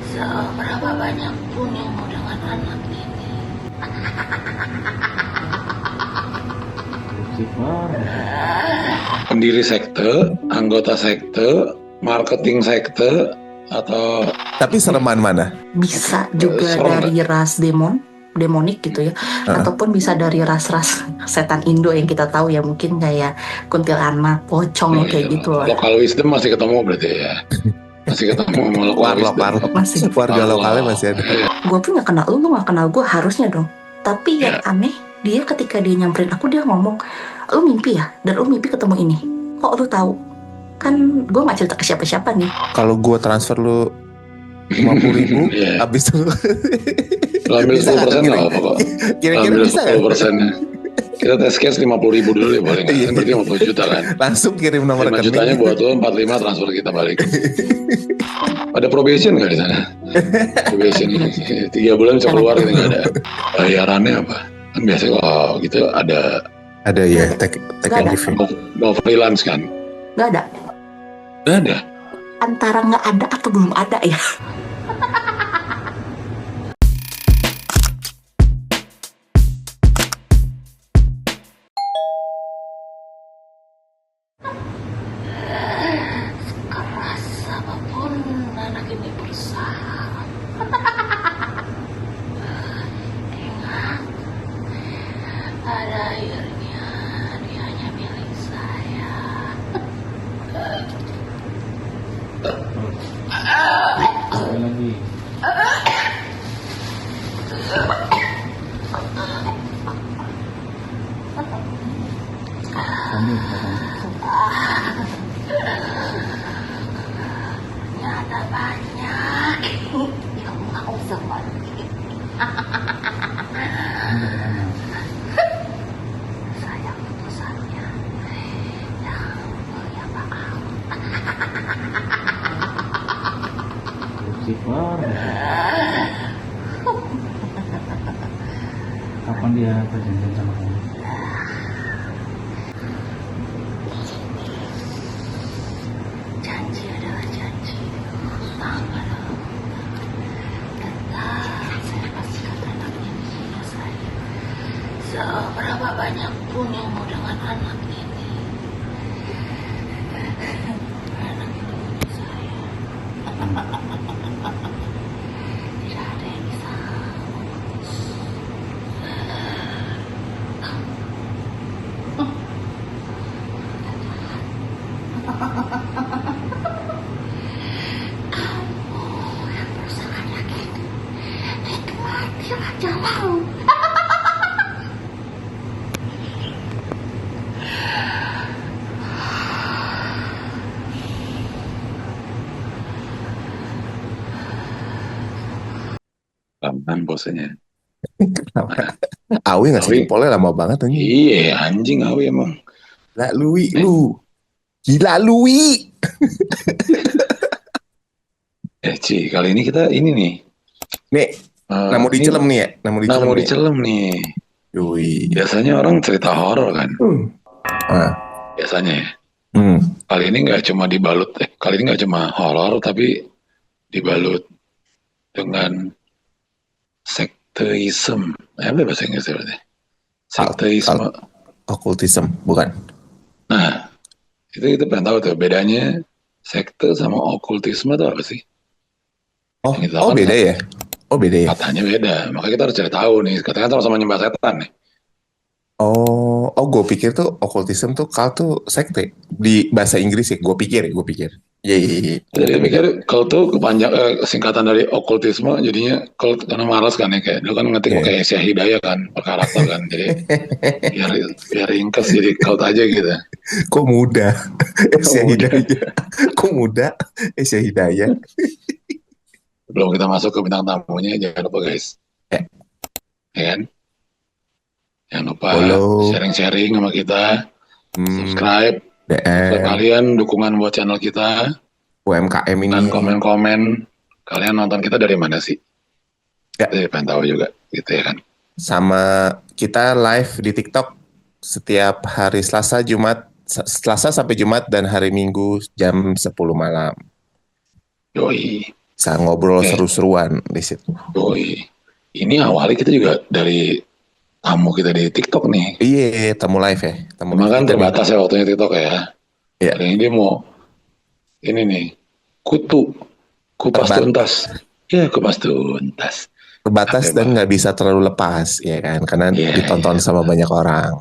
Seberapa banyak pun ilmu dengan anak ini. Pendiri sekte, anggota sekte, marketing sekte, atau Tapi sereman mana? Bisa juga Serem dari ras demonik gitu ya, ataupun bisa dari ras-ras setan Indo yang kita tahu ya, mungkin kayak kuntilanak, pocong yang kayak gitu lah. Local wisdom masih ketemu berarti ya. Masih ketemu sama local wisdom. Masih. Warga Allah. lokalnya masih ada. Gue pun nggak kenal lu nggak kenal gue, harusnya dong. Tapi yang aneh, dia ketika dia nyamperin aku, dia ngomong, lu mimpi ya, dan lu mimpi ketemu ini. Kok lu tahu? Kan gue nggak cerita ke siapa-siapa nih. Kalau gue transfer lu 50.000, Iya. abis itu Lo ambil Bisa nggak 10% tuh, nggak apa-apa kok. kira-kira Ambil bisa nggak? 10%-nya. Kita tes case 50.000 dulu ya, boleh nggak? Kan berarti 50 juta kan. Langsung kirim nomor 5 jutanya rekening. buat lo, 45 transfer kita balik. Ada probation nggak di sana? Probation 3 bulan bisa keluar gitu, nggak ada. Bayarannya apa? Kan biasanya kalau gitu ada Ada ya, take Nggak and ada. give ya. no freelance kan? Nggak ada. Nggak ada. Antara nggak ada atau belum ada ya. Keras apapun anak ini berusaha. Ingat, pada akhirnya dia hanya milik saya. Ternyata banyak yang mau seperti saya putusannya yang mulia bakal. Kapan dia perjanjian sama kamu? Janji adalah janji, hutang adalah hutang. Tetap saya pastikan anak ini punya saya. Seberapa banyak pun ilmu dengan anak ini, anak itu punya saya. Tidak ada yang bisa memutus. Kamu yang berusaha yakin, nikmatilah jalan. Lamaan bosnya. Awi ngasih Awi. jempolnya lama banget anjing. Iya, anjing Awi emang. Gila Lui, lu. Gila Lui. Ci, kali ini kita ini nih. Nih, namu di Celem nih ya. Namu di Celem Namu di nih. Celem nih. Yui. Biasanya orang cerita horor kan. Ah. Biasanya ya. Hmm. Kali ini nggak cuma dibalut, kali ini nggak cuma horor tapi dibalut dengan sekteisme. Apa bahasa Inggrisnya berarti? Sekteisme. Occultism, bukan? Nah, itu pengen tahu tuh bedanya sekte sama okultisme itu apa sih? Oh, Yang kita oh kan beda ya? Oh beda ya? Katanya beda, makanya kita harus cari tahu nih. Katanya sama-sama nyembah setan nih. Oh, gue pikir tuh occultism tuh cult tuh sekte di bahasa Inggris ya. Gue pikir. Iya. Jadi pikir cult tuh singkatan dari okultisme, jadinya cult karena malas kan ya, kayak dulu kan ngetik Iya. pakai Syah Hidayah kan per karakter kan, jadi biar ringkas jadi cult aja gitu. Kok muda? Esya muda. Hidayah. Kok muda? Esya Hidayah. Belum kita masuk ke bintang tamunya, jangan lupa guys. Ya. Ya kan? Jangan lupa Follow. sharing-sharing sama kita, subscribe. DM, Kalian dukungan buat channel kita, UMKM ini. dan komen-komen. Kalian nonton kita dari mana sih? Ya. Jadi pengen tahu juga, gitu ya kan? Sama kita live di TikTok setiap hari Selasa, Jumat, Selasa sampai Jumat dan hari Minggu jam 10 malam. Yoi. Bisa ngobrol Oke. seru-seruan di situ. Yoi. Ini awalnya kita juga dari tamu kita di TikTok nih. Iya, tamu live ya. Tamu Cuma live kan kita nih. terbatas ya waktunya TikTok ya. Iya. Kali ini dia mau ini nih kupas Terbat- tuntas. Ya kupas tuntas. Terbatas Oke, dan Bang. nggak bisa terlalu lepas, ya kan? Karena Iya, ditonton iya. sama banyak orang.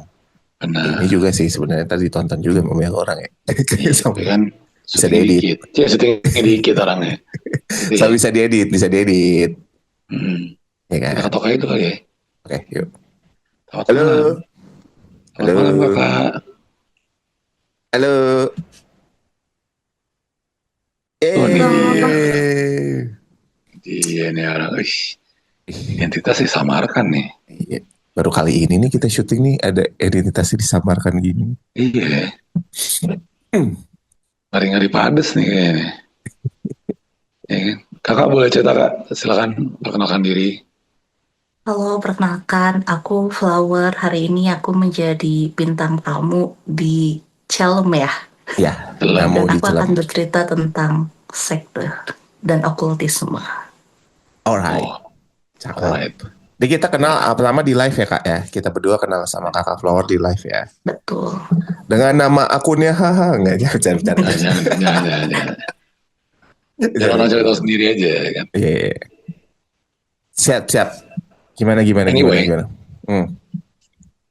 Benar. Ini juga sih sebenarnya tadi ditonton juga sama banyak orang ya. Iya, Sama- tapi kan bisa syuting diedit. dikit. Syuting dikit orangnya. Gitu ya. Sama bisa diedit, Hmm. ya Kita kan? ketok aja itu kali ya. Oke, yuk. Selamat Halo, malam. Selamat halo, malam kakak. halo. Oh ini dia. Eh, Iya nih orang. Identitas disamarkan nih. Iya. Baru kali ini nih kita syuting nih ada identitasnya disamarkan gini. Iya. Hmm. Ngari-ngari pades nih kayaknya. Ya kan? Kakak boleh cerita kak. Silakan perkenalkan diri. Halo, perkenalkan, aku Flower. Hari ini aku menjadi bintang tamu di Celem ya. Ya, Dalam. namu Dan di aku dalam. akan bercerita tentang sekte dan okultisme. Alright, Oh, cakep. alright. Jadi kita kenal pertama di live ya kak ya. Kita berdua kenal sama kakak Flower di live ya. Betul. Dengan nama akunnya haha nggak jangan bercanda. Jangan. Biar orang cari tahu sendiri aja ya kan. Iya. Siap. Gimana? Anyway.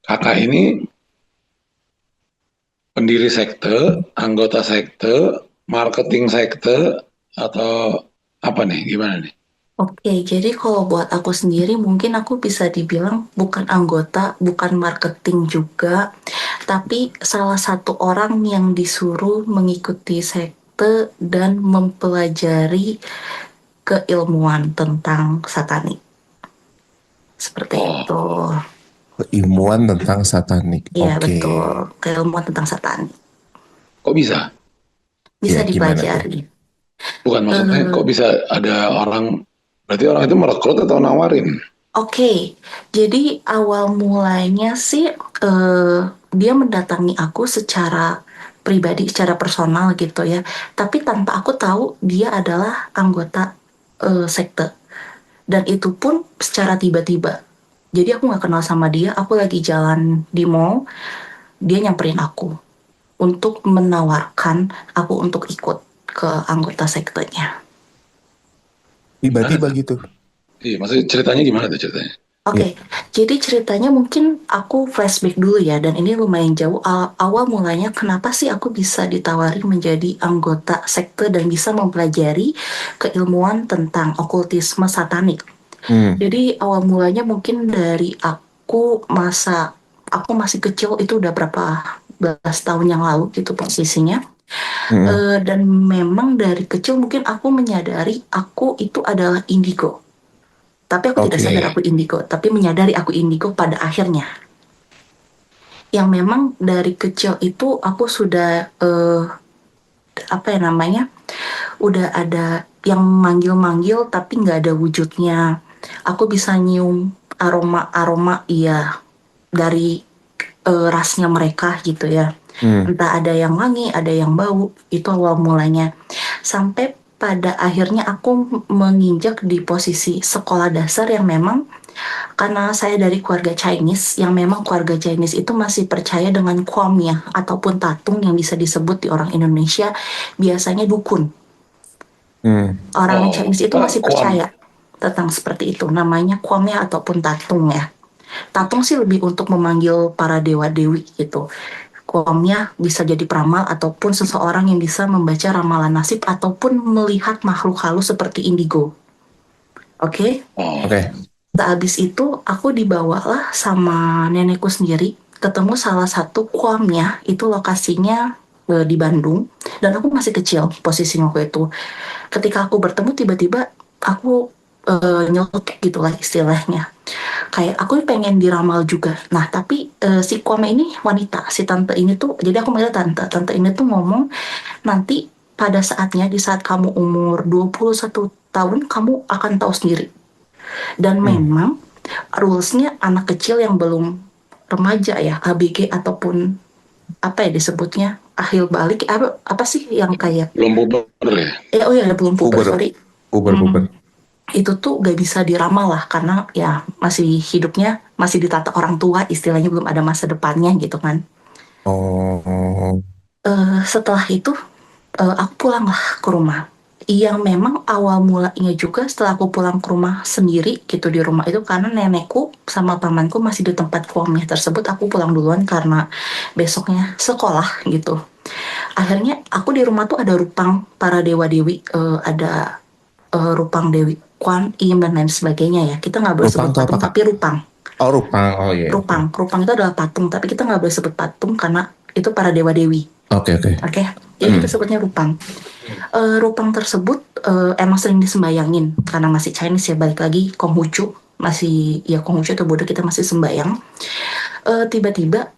Kakak ini pendiri sekte, anggota sekte, marketing sekte, atau apa nih? Gimana nih? Oke, jadi kalau buat aku sendiri mungkin aku bisa dibilang bukan anggota, bukan marketing juga, tapi salah satu orang yang disuruh mengikuti sekte dan mempelajari keilmuan tentang satanik. Seperti Oh. itu. Ilmuwan tentang satanik. Iya, Oke. betul. Keilmuan tentang satanik. Kok bisa? Bisa Ya, gimana dipelajari. Bukan maksudnya kok bisa ada orang, berarti orang itu merekrut atau nawarin? Oke, jadi awal mulanya sih dia mendatangi aku secara pribadi, secara personal gitu ya. Tapi tanpa aku tahu dia adalah anggota sekte. Dan itu pun secara tiba-tiba. Jadi aku nggak kenal sama dia, aku lagi jalan di mall, dia nyamperin aku untuk menawarkan aku untuk ikut ke anggota sektenya. Tiba-tiba gitu. Iya, maksudnya ceritanya gimana tuh ceritanya? Oke, jadi ceritanya mungkin aku flashback dulu ya, dan ini lumayan jauh. Awal mulanya kenapa sih aku bisa ditawari menjadi anggota sekte dan bisa mempelajari keilmuan tentang okultisme satanik. Jadi awal mulanya mungkin dari aku masih kecil, itu udah berapa belas tahun yang lalu gitu posisinya. Dan memang dari kecil mungkin aku menyadari aku itu adalah indigo. Tapi aku tidak Oke. sadar aku indigo, tapi menyadari aku indigo pada akhirnya. Yang memang dari kecil itu aku sudah udah ada yang manggil-manggil tapi nggak ada wujudnya. Aku bisa nyium aroma-aroma iya dari rasnya mereka gitu ya. Entah ada yang wangi, ada yang bau, itu awal mulanya. Sampai pada akhirnya aku menginjak di posisi sekolah dasar yang memang karena saya dari keluarga Chinese, yang memang keluarga Chinese itu masih percaya dengan kwamnya ataupun tatung yang bisa disebut di orang Indonesia biasanya dukun. Orang Chinese itu masih percaya tentang seperti itu, namanya kwamnya ataupun tatung ya. Tatung sih lebih untuk memanggil para dewa-dewi gitu. Kwamnya bisa jadi peramal ataupun seseorang yang bisa membaca ramalan nasib ataupun melihat makhluk halus seperti indigo. Oke? Oke. Habis itu aku dibawalah sama nenekku sendiri ketemu salah satu kwamnya, itu lokasinya di Bandung, dan aku masih kecil posisinya waktu itu. Ketika aku bertemu tiba-tiba aku nyeletuk gitu lah istilahnya. Kayak aku pengen diramal juga. Nah tapi si kwame ini wanita, si tante ini tuh, jadi aku manggil tante ini tuh ngomong nanti pada saatnya di saat kamu umur 21 tahun kamu akan tahu sendiri. Dan memang rulesnya anak kecil yang belum remaja ya, ABG ataupun apa ya disebutnya, akhir balik, apa sih yang kayak, Belum puber ya? oh ya belum puber, Puber, sorry. puber. Itu tuh gak bisa diramal lah, karena ya masih hidupnya masih ditata orang tua, istilahnya belum ada masa depannya gitu kan. Oh, Setelah itu aku pulanglah ke rumah. Yang memang awal mulanya juga setelah aku pulang ke rumah sendiri gitu di rumah itu karena nenekku sama pamanku masih di tempat kuamnya tersebut. Aku pulang duluan karena besoknya sekolah gitu. Akhirnya aku di rumah tuh ada rupang para dewa-dewi, ada rupang Dewi Kwan Im dan lain sebagainya ya. Kita nggak boleh Rupang sebut tuh apa patung Kak? tapi rupang. Oh, Rupang. Oh iya, oke. Rupang itu adalah patung tapi kita nggak boleh sebut patung karena itu para dewa-dewi. Oke, oke. Oke, jadi kita sebutnya rupang. Rupang tersebut emang sering disembayangin karena masih Chinese ya, balik lagi Konghucu masih ya, Konghucu atau Buddha kita masih sembayang. Tiba-tiba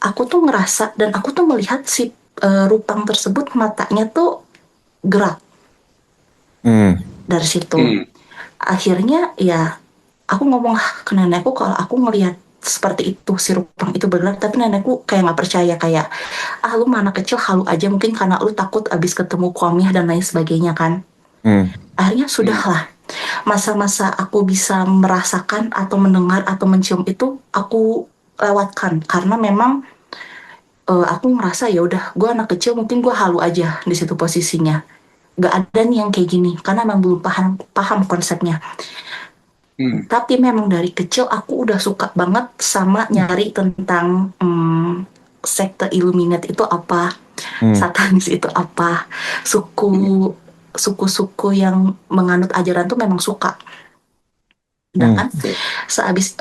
aku tuh ngerasa dan aku tuh melihat si rupang tersebut matanya tuh gerak Hmm. dari situ. Hmm. Akhirnya ya aku ngomong ke nenekku kalau aku ngelihat seperti itu si rupang itu bergerak, tapi nenekku kayak nggak percaya, kayak lu mana kecil halu aja, mungkin karena lu takut abis ketemu kuamiah dan lain sebagainya kan. Hmm. Akhirnya sudahlah, masa-masa aku bisa merasakan atau mendengar atau mencium itu aku lewatkan karena memang aku ngerasa ya udah gue anak kecil, mungkin gue halu aja di situ posisinya, gak ada nih yang kayak gini karena memang belum paham konsepnya. Tapi memang dari kecil aku udah suka banget sama nyari tentang sekte Illuminati itu apa, satanis itu apa, suku-suku yang menganut ajaran tuh memang suka. Sedangkan sehabis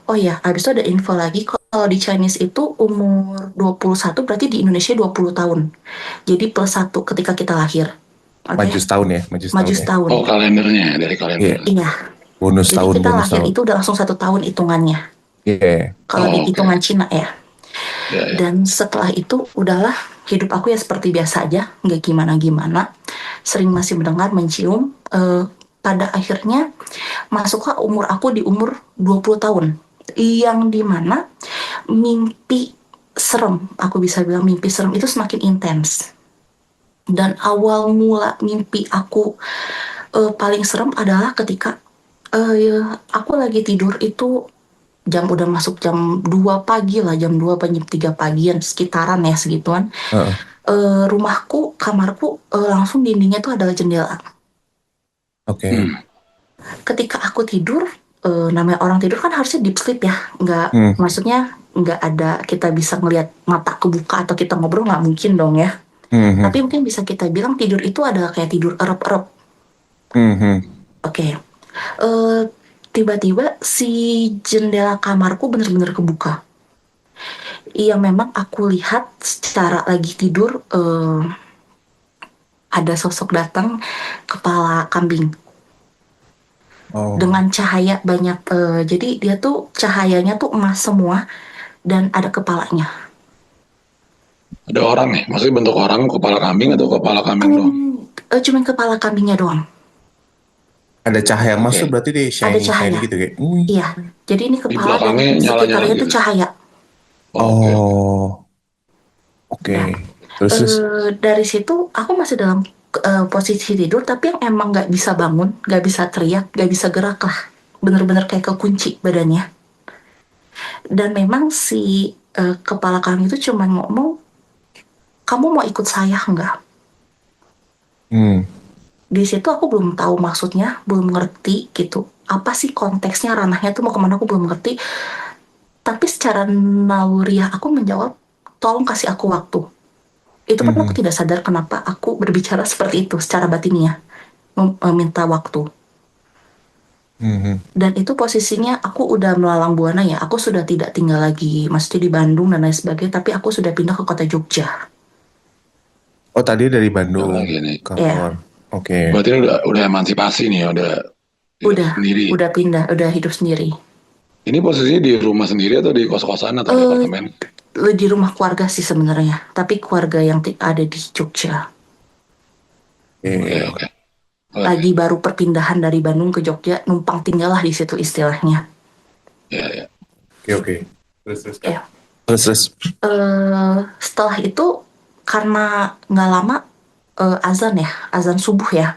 oh ya, habis itu ada info lagi kalau di Chinese itu umur 21 berarti di Indonesia 20 tahun. Jadi plus satu ketika kita lahir. Oke. Maju setahun ya, maju setahun Maju ya. setahun. Oh, kalendernya dari kalender. Iya. Iya. Bonus Jadi tahun, kita bonus lahir tahun. itu udah langsung 1 tahun hitungannya. Iya. Kalau di Oh, oke. hitungan Cina ya. Ya, ya. Dan setelah itu udahlah hidup aku ya seperti biasa aja, nggak gimana-gimana. Sering masih mendengar, mencium. Pada akhirnya masuklah umur aku di umur 20 tahun. Yang dimana mimpi serem, aku bisa bilang mimpi serem itu semakin intens. Dan awal mula mimpi aku paling serem adalah ketika aku lagi tidur itu udah masuk jam 2 pagi lah, jam 2 jam 3 pagian sekitaran ya segituan. Heeh. Rumahku, kamarku langsung dindingnya tuh adalah jendela. Oke. Ketika aku tidur, namanya orang tidur kan harusnya deep sleep ya, nggak maksudnya nggak ada kita bisa ngelihat mata kebuka atau kita ngobrol, nggak mungkin dong ya. Tapi mungkin bisa kita bilang tidur itu adalah kayak tidur erep-erep. Oke. Tiba-tiba si jendela kamarku bener-bener kebuka. Yang memang aku lihat secara lagi tidur, ada sosok datang kepala kambing. Oh. Dengan cahaya banyak, jadi dia tuh cahayanya tuh emas semua dan ada kepalanya. Ada orang nih, maksudnya bentuk orang kepala kambing atau kepala kambing doang? Cuman kepala kambingnya doang. Ada cahaya emas Oke. tuh berarti dia Ada shiny cahaya. gitu kayak. Iya, jadi ini Di kepala dan belakangnya nyala-nyala sekitarnya tuh gitu. cahaya. Oh, oke. Oh. Oke. Nah, Terus. dari situ aku masih dalam posisi tidur, tapi yang emang nggak bisa bangun, nggak bisa teriak, nggak bisa gerak lah, bener-bener kayak kekunci badannya. Dan memang si kepala kami itu cuma ngomong, kamu mau ikut saya nggak? Di situ aku belum tahu maksudnya, belum ngerti gitu. Apa sih konteksnya, ranahnya tuh mau kemana, aku belum ngerti. Tapi secara naluriah aku menjawab, tolong kasih aku waktu. Itu pun aku tidak sadar kenapa aku berbicara seperti itu secara batinnya, meminta waktu. Dan itu posisinya aku udah melalang buana ya, aku sudah tidak tinggal lagi maksudnya di Bandung dan lain sebagainya, tapi aku sudah pindah ke kota Jogja. Oh, tadi dari Bandung Lagi nih. ke Iya. luar. Oke. Berarti udah emansipasi nih, udah hidup sendiri. Udah pindah, udah hidup sendiri. Ini posisinya di rumah sendiri atau di kos-kosan atau di apartemen? Di rumah keluarga sih sebenarnya, tapi keluarga yang ada di Jogja. Oke. Lagi baru perpindahan dari Bandung ke Jogja, numpang tinggal lah di situ istilahnya. Ya. Oke. Terus Ya. Terus. Setelah itu karena nggak lama azan subuh ya.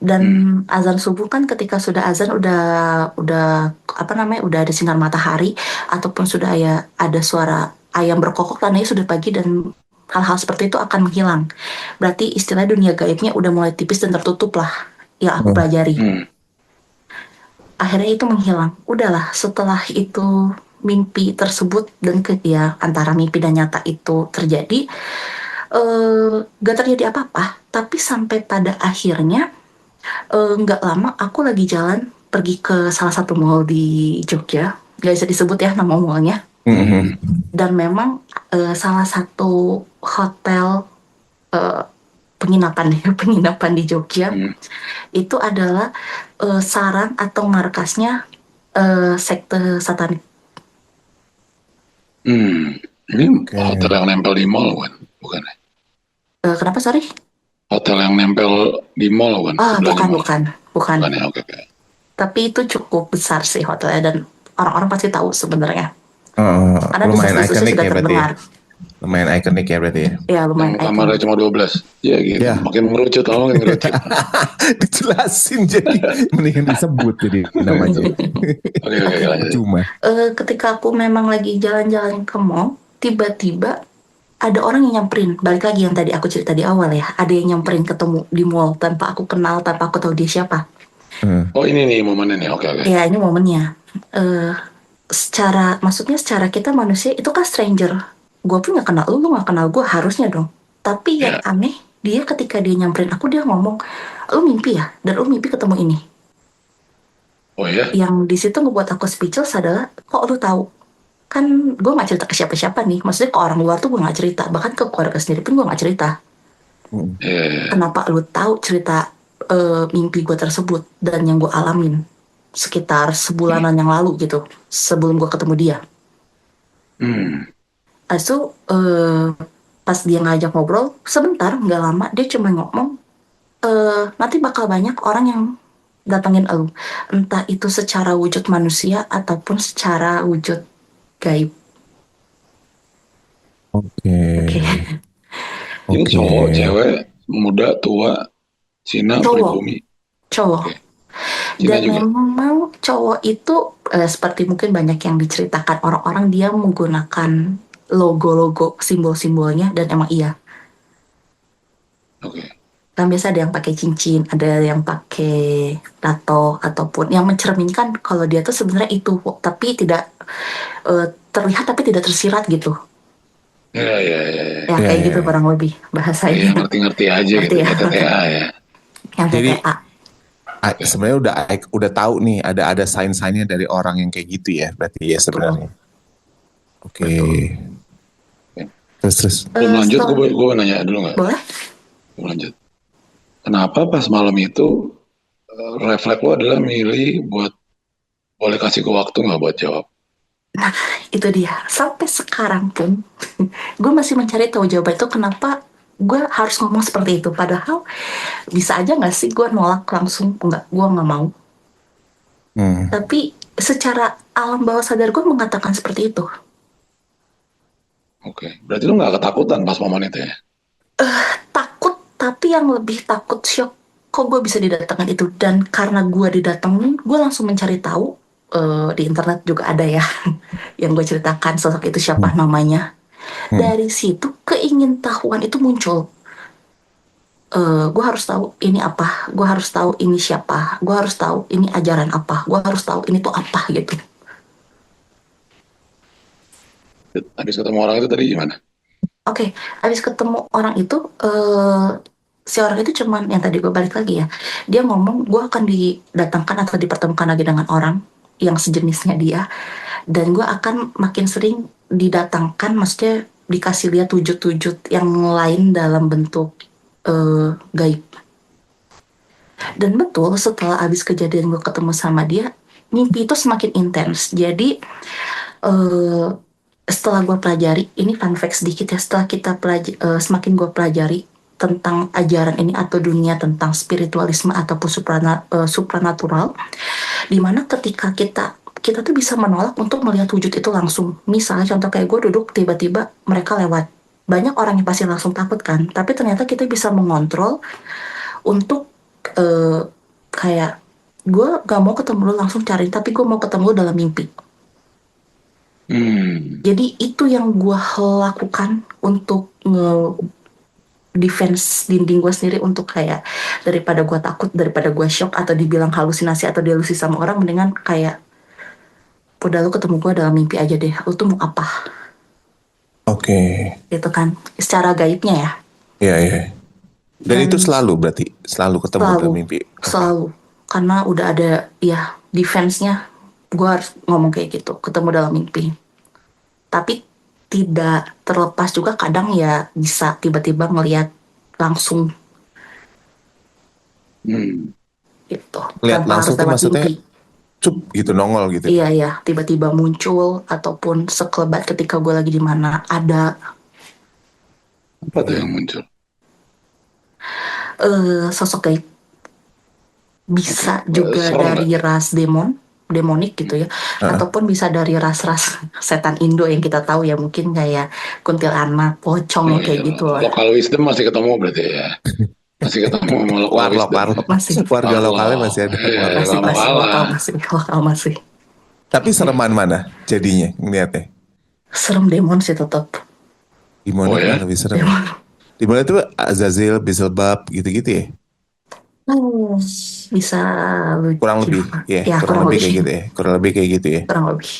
Dan azan subuh kan ketika sudah azan udah apa namanya udah ada sinar matahari ataupun sudah ada suara ayam berkokok tandanya sudah pagi dan hal-hal seperti itu akan menghilang. Berarti istilah dunia gaibnya udah mulai tipis dan tertutup lah yang aku pelajari. Akhirnya itu menghilang. Udahlah setelah itu mimpi tersebut dan antara mimpi dan nyata itu terjadi gak terjadi apa-apa. Tapi sampai pada akhirnya nggak lama aku lagi jalan pergi ke salah satu mall di Jogja, nggak bisa disebut ya nama mallnya. Dan memang salah satu hotel penginapan di Jogja itu adalah sarang atau markasnya sekte satanik. Ini hotel yang nempel di mall bukan? Kenapa sorry? Hotel yang nempel di mall kan? Bukan. Ya, oke. Tapi itu cukup besar sih hotelnya dan orang-orang pasti tahu sebenarnya. Karena Lumayan ikonik sudah ya berarti terdengar. Lumayan ikonik ya berarti ya. Ya lumayan Yang kamarnya cuma 12. Ya gitu. Ya. Makin mengerucut. Dijelasin jadi mendingan disebut jadi namanya. Oke, lanjut. Cuma. Ketika aku memang lagi jalan-jalan ke mall, tiba-tiba ada orang yang nyamperin. Balik lagi yang tadi aku cerita di awal ya. Ada yang nyamperin ketemu di mall tanpa aku kenal, tanpa aku tahu dia siapa. Oh ini nih momennya nih. Oke. Ya ini momennya. Secara kita manusia itu kan stranger. Gue pun nggak kenal lu nggak kenal gue harusnya dong. Tapi yang aneh dia ketika dia nyamperin aku dia ngomong, lu mimpi ya dan lu mimpi ketemu ini. Oh ya? Yang di situ ngebuat aku speechless adalah kok lu tahu? Kan gue nggak cerita ke siapa-siapa nih. Maksudnya ke orang luar tuh gue nggak cerita. Bahkan ke keluarga sendiri pun gue nggak cerita. Kenapa lu tahu cerita mimpi gue tersebut dan yang gue alamin sekitar sebulanan yang lalu gitu sebelum gue ketemu dia. So pas dia ngajak ngobrol sebentar nggak lama dia cuma ngomong nanti bakal banyak orang yang datangin elu, entah itu secara wujud manusia ataupun secara wujud gaib. Oke. Ini cowok, cewek, muda, tua, Cina, pribumi. Cowok. Dan memang cowok itu seperti mungkin banyak yang diceritakan orang-orang dia menggunakan logo-logo simbol-simbolnya dan emang iya. Oke. Kan biasa ada yang pakai cincin, ada yang pakai tato ataupun yang mencerminkan kalau dia tuh sebenarnya itu, tapi tidak terlihat tapi tidak tersirat gitu. Ya. Ya kayak gitu kurang lebih bahasanya. Ngerti-ngerti aja gitu. Ya. TTA ya. Yang TTA. Sebenarnya udah tahu nih ada sign-signnya dari orang yang kayak gitu ya berarti ya sebenarnya. Oke. Terus. Belum lanjut, gue nanya dulu nggak? Boleh. Lanjut. Kenapa pas malam itu refleks lo adalah milih buat boleh kasih ke waktu nggak buat jawab? Nah itu dia. Sampai sekarang pun gue masih mencari tahu jawaban itu kenapa gue harus ngomong seperti itu. Padahal bisa aja nggak sih gue nolak langsung nggak, gue nggak mau. Tapi secara alam bawah sadar gue mengatakan seperti itu. Oke, berarti lo nggak ketakutan pas momen itu ya? Takut, tapi yang lebih takut shock. Kok gue bisa didatangkan itu? Dan karena gue didatengin, gue langsung mencari tahu. Di internet juga ada ya, yang gue ceritakan sosok itu siapa namanya. Dari situ keingintahuan itu muncul. Gue harus tahu ini apa, gue harus tahu ini siapa, gue harus tahu ini ajaran apa, gue harus tahu ini tuh apa gitu. Habis ketemu orang itu tadi gimana? Oke, habis ketemu orang itu, si orang itu cuman yang tadi gue balik lagi ya. Dia ngomong gue akan didatangkan atau dipertemukan lagi dengan orang yang sejenisnya dia, dan gue akan makin sering didatangkan, maksudnya dikasih lihat wujud-wujud yang lain dalam bentuk gaib. Dan betul setelah habis kejadian gue ketemu sama dia, mimpi itu semakin intens. Jadi setelah gue pelajari, ini fun fact sedikit ya, setelah kita semakin gue pelajari tentang ajaran ini atau dunia tentang spiritualisme ataupun supranatural, dimana ketika kita kita tuh bisa menolak untuk melihat wujud itu langsung. Misalnya contoh kayak gue duduk tiba-tiba mereka lewat. Banyak orang yang pasti langsung takut kan. Tapi ternyata kita bisa mengontrol untuk kayak gue gak mau ketemu lu langsung cari, tapi gue mau ketemu lu dalam mimpi. Jadi itu yang gue lakukan untuk defense dinding gue sendiri, untuk kayak daripada gue takut, daripada gue shock atau dibilang halusinasi atau delusi sama orang, mendingan kayak udah lu ketemu gue dalam mimpi aja deh, lu tuh mau apa Oke. gitu kan, secara gaibnya ya. Iya, iya. Dan Dan itu selalu berarti selalu ketemu dalam selalu mimpi. Oke. selalu karena udah ada ya defense-nya, gue harus ngomong kayak gitu, ketemu dalam mimpi. Tapi tidak terlepas juga kadang ya bisa tiba-tiba ngelihat langsung gitu, Lihat tanpa harus langsung tuh lewat maksudnya mimpi. cup gitu nongol gitu. Iya ya, tiba-tiba muncul ataupun sekelebat ketika gue lagi di mana ada Apa tuh yang muncul? sosok gaib. Bisa juga Serem dari ras demonik gitu ya, ataupun bisa dari ras-ras setan Indo yang kita tahu ya, mungkin kayak kuntilanak, pocong yang kayak gitu lah. Lokal wisdom masih ketemu berarti ya. Masih ketemu sama lokal Warlock, wisdom. warlock. Masih. Warga Warlock. lokalnya masih ada. Iya, Warlock. Masih nggak kalah. lokal masih. Tapi sereman mana jadinya ngeliatnya? Serem demon sih tetap. Gimana Oh, ya? lebih serem? Demon. Dimana tuh Azazil, Beelzebub gitu-gitu ya? Bisa lu Kurang lebih, gimana? ya, Ya, kurang lebih kayak gitu ya. Kurang lebih kayak gitu ya. kurang lebih.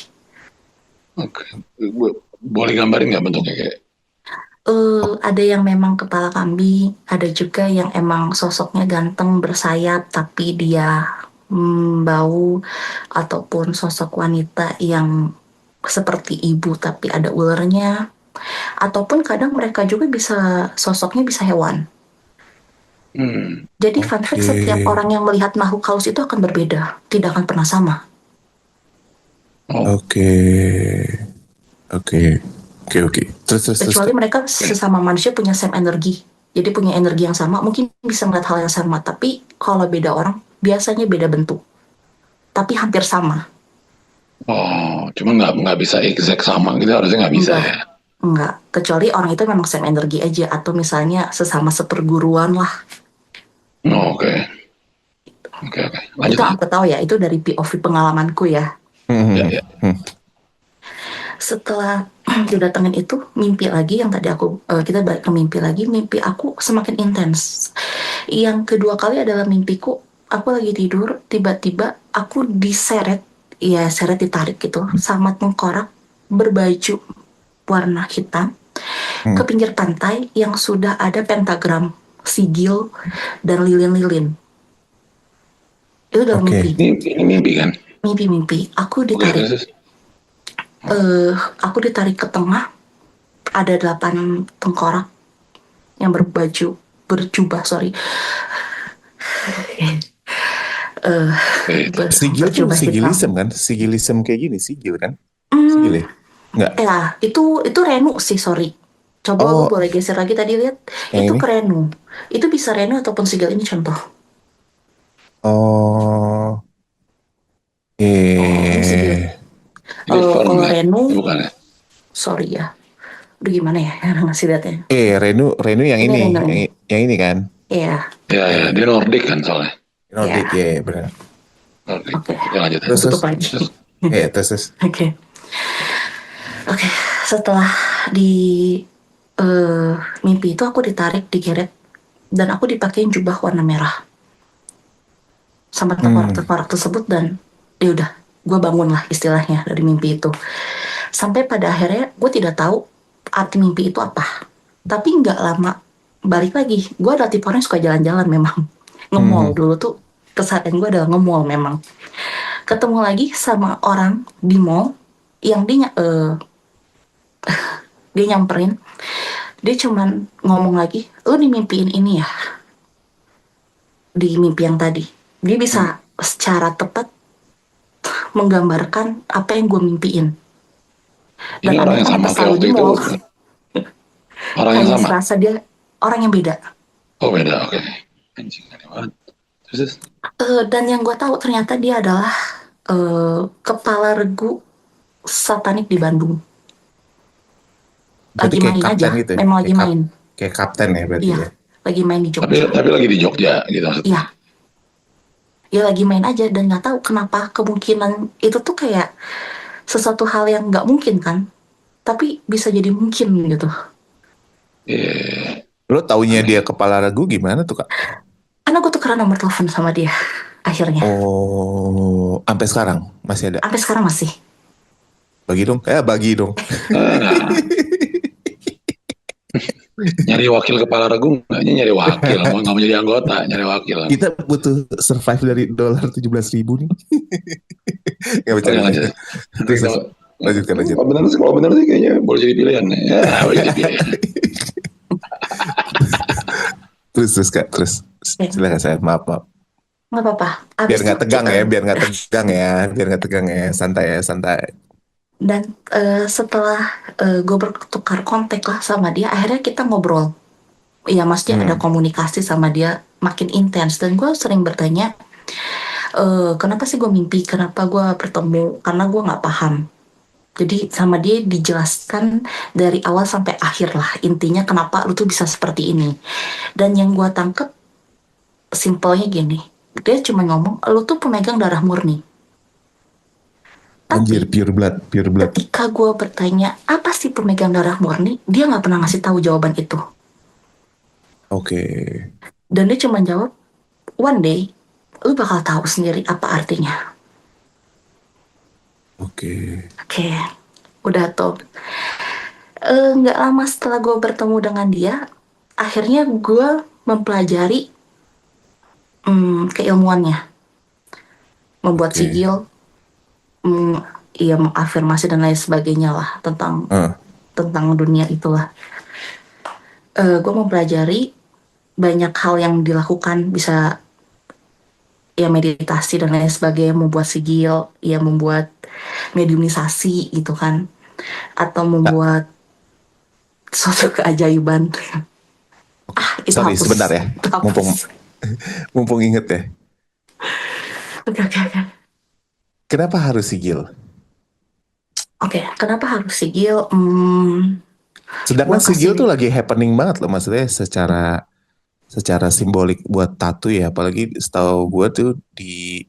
Oke. Boleh gambarin nggak bentuknya kayak? Ada yang memang kepala kambing, ada juga yang emang sosoknya ganteng bersayap tapi dia bau, ataupun sosok wanita yang seperti ibu tapi ada ulernya, ataupun kadang mereka juga bisa sosoknya bisa hewan. Jadi fun fact, setiap orang yang melihat makhluk halus itu akan berbeda, tidak akan pernah sama. Oke. Terus. Kecuali mereka sesama manusia punya same energi. Jadi punya energi yang sama, mungkin bisa melihat hal yang sama. Tapi kalau beda orang, biasanya beda bentuk. Tapi hampir sama. Oh, cuma nggak bisa exact sama gitu, harusnya nggak bisa ya. Enggak. Kecuali orang itu memang same energi aja. Atau misalnya sesama seperguruan lah. Oh, oke. Lanjut. Itu aku tahu ya, itu dari POV pengalamanku ya. Ya. Setelah didatengin itu, mimpi lagi yang tadi kita balik ke mimpi lagi, mimpi aku semakin intens. Yang kedua kali adalah mimpiku, aku lagi tidur, tiba-tiba aku diseret, ya seret ditarik gitu, sama tengkorak berbaju warna hitam ke pinggir pantai yang sudah ada pentagram, sigil, dan lilin-lilin. Itu dalam mimpi. Ini mimpi kan? Mimpi. Aku ditarik. Aku ditarik ke tengah, ada 8 tengkorak yang berjubah. Sigil tuh berjubah sigilism hitam. kan? Sigilism kayak gini, sigil kan? Sigil ya? Enggak. Ya, itu renu sih, sorry. Coba lu boleh geser lagi tadi, lihat. Yang Itu ini? ke renu. Itu bisa renu ataupun sigil, ini contoh. Oh. Ini sigil. Kalau renu, bukan ya? sorry ya. Udah gimana ya ngasih lihatnya? Renu yang ini, Renu. yang ini kan? Iya. Ya, dia Nordic kan soalnya. Nordic, ya benar. Nordic. Oke. Ya, lanjut. Tutup lagi. Terus. Oke. Setelah di mimpi itu aku ditarik, digeret, dan aku dipakein jubah warna merah sama tengkorak tersebut, dan ya udah, gue bangun lah istilahnya dari mimpi itu. Sampai pada akhirnya gue tidak tahu arti mimpi itu apa. Tapi nggak lama balik lagi. Gue adalah tipe orang yang suka jalan-jalan memang. Nge-mall dulu tuh keseharian gue adalah nge-mall memang. Ketemu lagi sama orang di mall yang dia nyamperin. Dia cuman ngomong lagi, lu dimimpiin ini ya? Di mimpi yang tadi. Dia bisa secara tepat menggambarkan apa yang gue mimpiin. Dan Ini orang yang sama kayak waktu itu. Orang yang sama? Serasa dia orang yang beda. Oh, beda, oke. Anjing, aneh banget. Terus? Dan yang gue tahu ternyata dia adalah Kepala Regu Satanik di Bandung. Berarti Lagi kayak main kapten aja, gitu ya? memang lagi main. Kayak kapten ya berarti Iya, ya? lagi main di Tapi Jogja. tapi lagi di Jogja gitu maksudnya. Iya, ya lagi main aja dan nggak tahu kenapa kemungkinan itu tuh kayak sesuatu hal yang nggak mungkin kan, tapi bisa jadi mungkin gitu. Iya, Lo taunya aneh. dia kepala ragu gimana tuh Kak? Karena gue tukeran nomor telepon sama dia akhirnya. Oh, sampai sekarang masih ada. Sampai sekarang masih. Bagi dong, bagi dong. Ah, nyari wakil kepala regu nggaknya nyari wakil, mau nggak mau jadi anggota, nyari wakil. Kita butuh survive dari dolar 17.000 nih. Gak Oke bercanda. lanjut. Nanti Terus, kalau lanjutkan, lanjut. kalau benar sih kayaknya boleh jadi pilihan. Ya, boleh jadi pilihan. Terus Kak, terus. Oke, Silakan saya, maaf, maaf. nggak apa-apa. Biar Abis itu nggak tegang ya, biar nggak tegang ya, biar nggak tegang ya, santai ya, santai. dan setelah gue bertukar kontak lah sama dia, akhirnya kita ngobrol. Ya, maksudnya ada Hmm, komunikasi sama dia makin intens dan gue sering bertanya, kenapa sih gue mimpi, kenapa gue bertemu, karena gue nggak paham. Jadi sama dia dijelaskan dari awal sampai akhir lah intinya kenapa lu tuh bisa seperti ini. Dan yang gue tangkep simpelnya gini, dia cuma ngomong lu tuh pemegang darah murni. Tapi anjir, pure blood, pure blood. ketika gue bertanya apa sih pemegang darah murni, dia nggak pernah ngasih tahu jawaban itu. Oke, Dan dia cuma jawab, one day lu bakal tahu sendiri apa artinya. oke. Oke, udah tuh. Nggak lama setelah gue bertemu dengan dia, akhirnya gue mempelajari keilmuannya, membuat Oke. sigil, mm, ya mengafirmasi dan lain sebagainya lah tentang Ah, tentang dunia itulah. Gue mempelajari banyak hal yang dilakukan, bisa ya meditasi dan lain sebagainya, membuat sigil, ya membuat mediumisasi gitu kan, atau Kak, membuat suatu keajaiban. Itu sorry, hapus, sebentar ya. itu hapus. Mumpung, mumpung inget ya. Oke, oke, oke. Kenapa harus sigil? Oke, kenapa harus sigil? Gua Sedangkan sigil kasih tuh lagi happening banget loh, maksudnya secara secara simbolik buat tato ya, apalagi setahu gue tuh di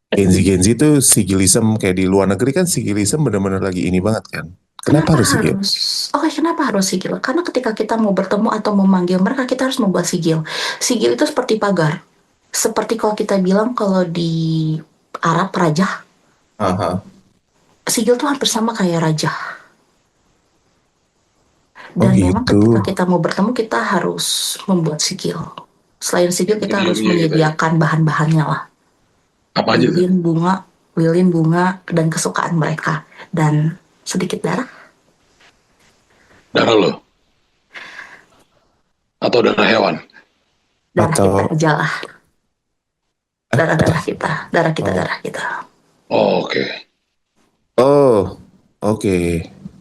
Gen Z tuh sigilism kayak di luar negeri kan sigilism bener-bener lagi ini banget kan. Kenapa kenapa harus sigil? harus? Oke, kenapa harus sigil? Karena ketika kita mau bertemu atau memanggil mereka, kita harus membuat sigil. Sigil itu seperti pagar. Seperti kalau kita bilang kalau di Arab raja, Aha. sigil tuh hampir sama kayak raja. Oh Dan memang gitu. ketika kita mau bertemu, kita harus membuat sigil. Selain sigil, kita harus Mediumnya gitu ya. menyediakan bahan-bahannya lah. Apa aja tuh? Lilin, bunga, dan kesukaan mereka. Dan sedikit darah. Darah lo atau darah hewan? Darah kita Atau aja lah. apa? Darah-darah kita. Darah kita, Oh, darah kita. Oh, oke. oh, oke.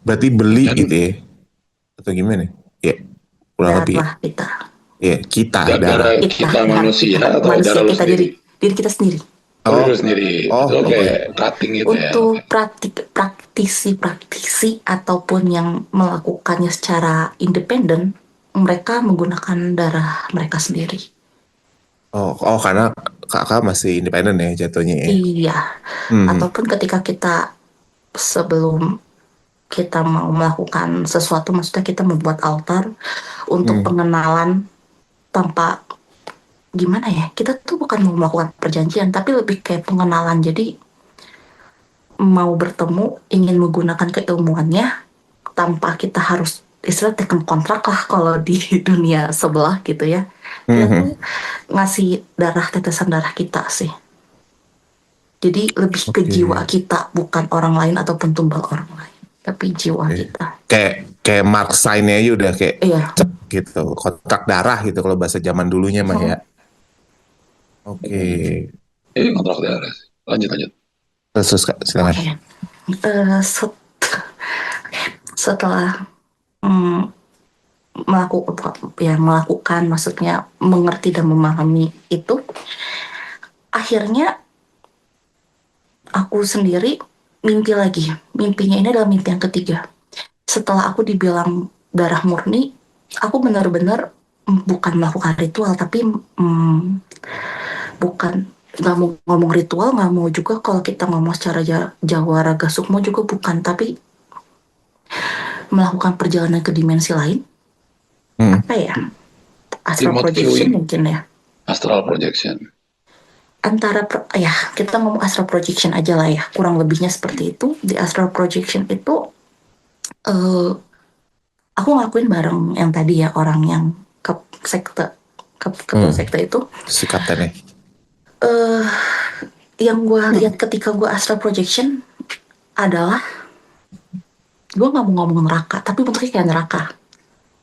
Berarti beli gitu Dan ya? Atau gimana? Ya, kurang lebih. Darah kita. Ya, kita darah. darah Kita, kita darah manusia kita. atau Manusia darah lo kita, sendiri? diri kita sendiri. Oh, diri Oh, lo sendiri. oh, Itu oke. kayak cutting gitu ya. Untuk Oke. praktisi ataupun yang melakukannya secara independen, mereka menggunakan darah mereka sendiri. Oh, oh, karena kakak masih independen ya jatuhnya ya. Iya. Hmm, Ataupun ketika kita sebelum kita mau melakukan sesuatu, maksudnya kita membuat altar untuk hmm. pengenalan tanpa gimana ya, kita tuh bukan mau melakukan perjanjian tapi lebih kayak pengenalan. Jadi mau bertemu, ingin menggunakan keilmuannya tanpa kita harus istilah tekan kontrak lah kalau di dunia sebelah gitu ya. Kita Mhm. tuh ngasih darah, tetesan darah kita sih. Jadi lebih ke Oke. jiwa kita, bukan orang lain ataupun tumbal orang lain, tapi jiwa Oke. kita. Kayak kayak mark sign-nya aja udah kayak Iya. cek gitu, kontrak darah gitu kalau bahasa zaman dulunya mah ya. Oke. Kontrak darah. Lanjut lanjut. Terus Kak, silakan. Oke. Eh, set- Setelah mm, melakukan, maksudnya mengerti dan memahami itu, akhirnya aku sendiri mimpi lagi. Mimpinya ini adalah mimpi yang ketiga. Setelah aku dibilang darah murni, aku benar-benar bukan melakukan ritual, tapi bukan nggak mau ngomong ritual, nggak mau juga kalau kita ngomong secara Jawa Raga Sukmo juga bukan, tapi melakukan perjalanan ke dimensi lain. Hmm. Apa ya? Astral Remote projection viewing, mungkin ya. astral projection. Antara ya kita ngomong astral projection aja lah ya, kurang lebihnya seperti itu. Di astral projection itu eh, aku ngelakuin bareng yang tadi ya, orang yang ke sekte, ketua sekte itu. Si kaptennya. eh yang gue lihat ketika gue astral projection adalah gue nggak mau ngomong neraka, tapi bentuknya kayak neraka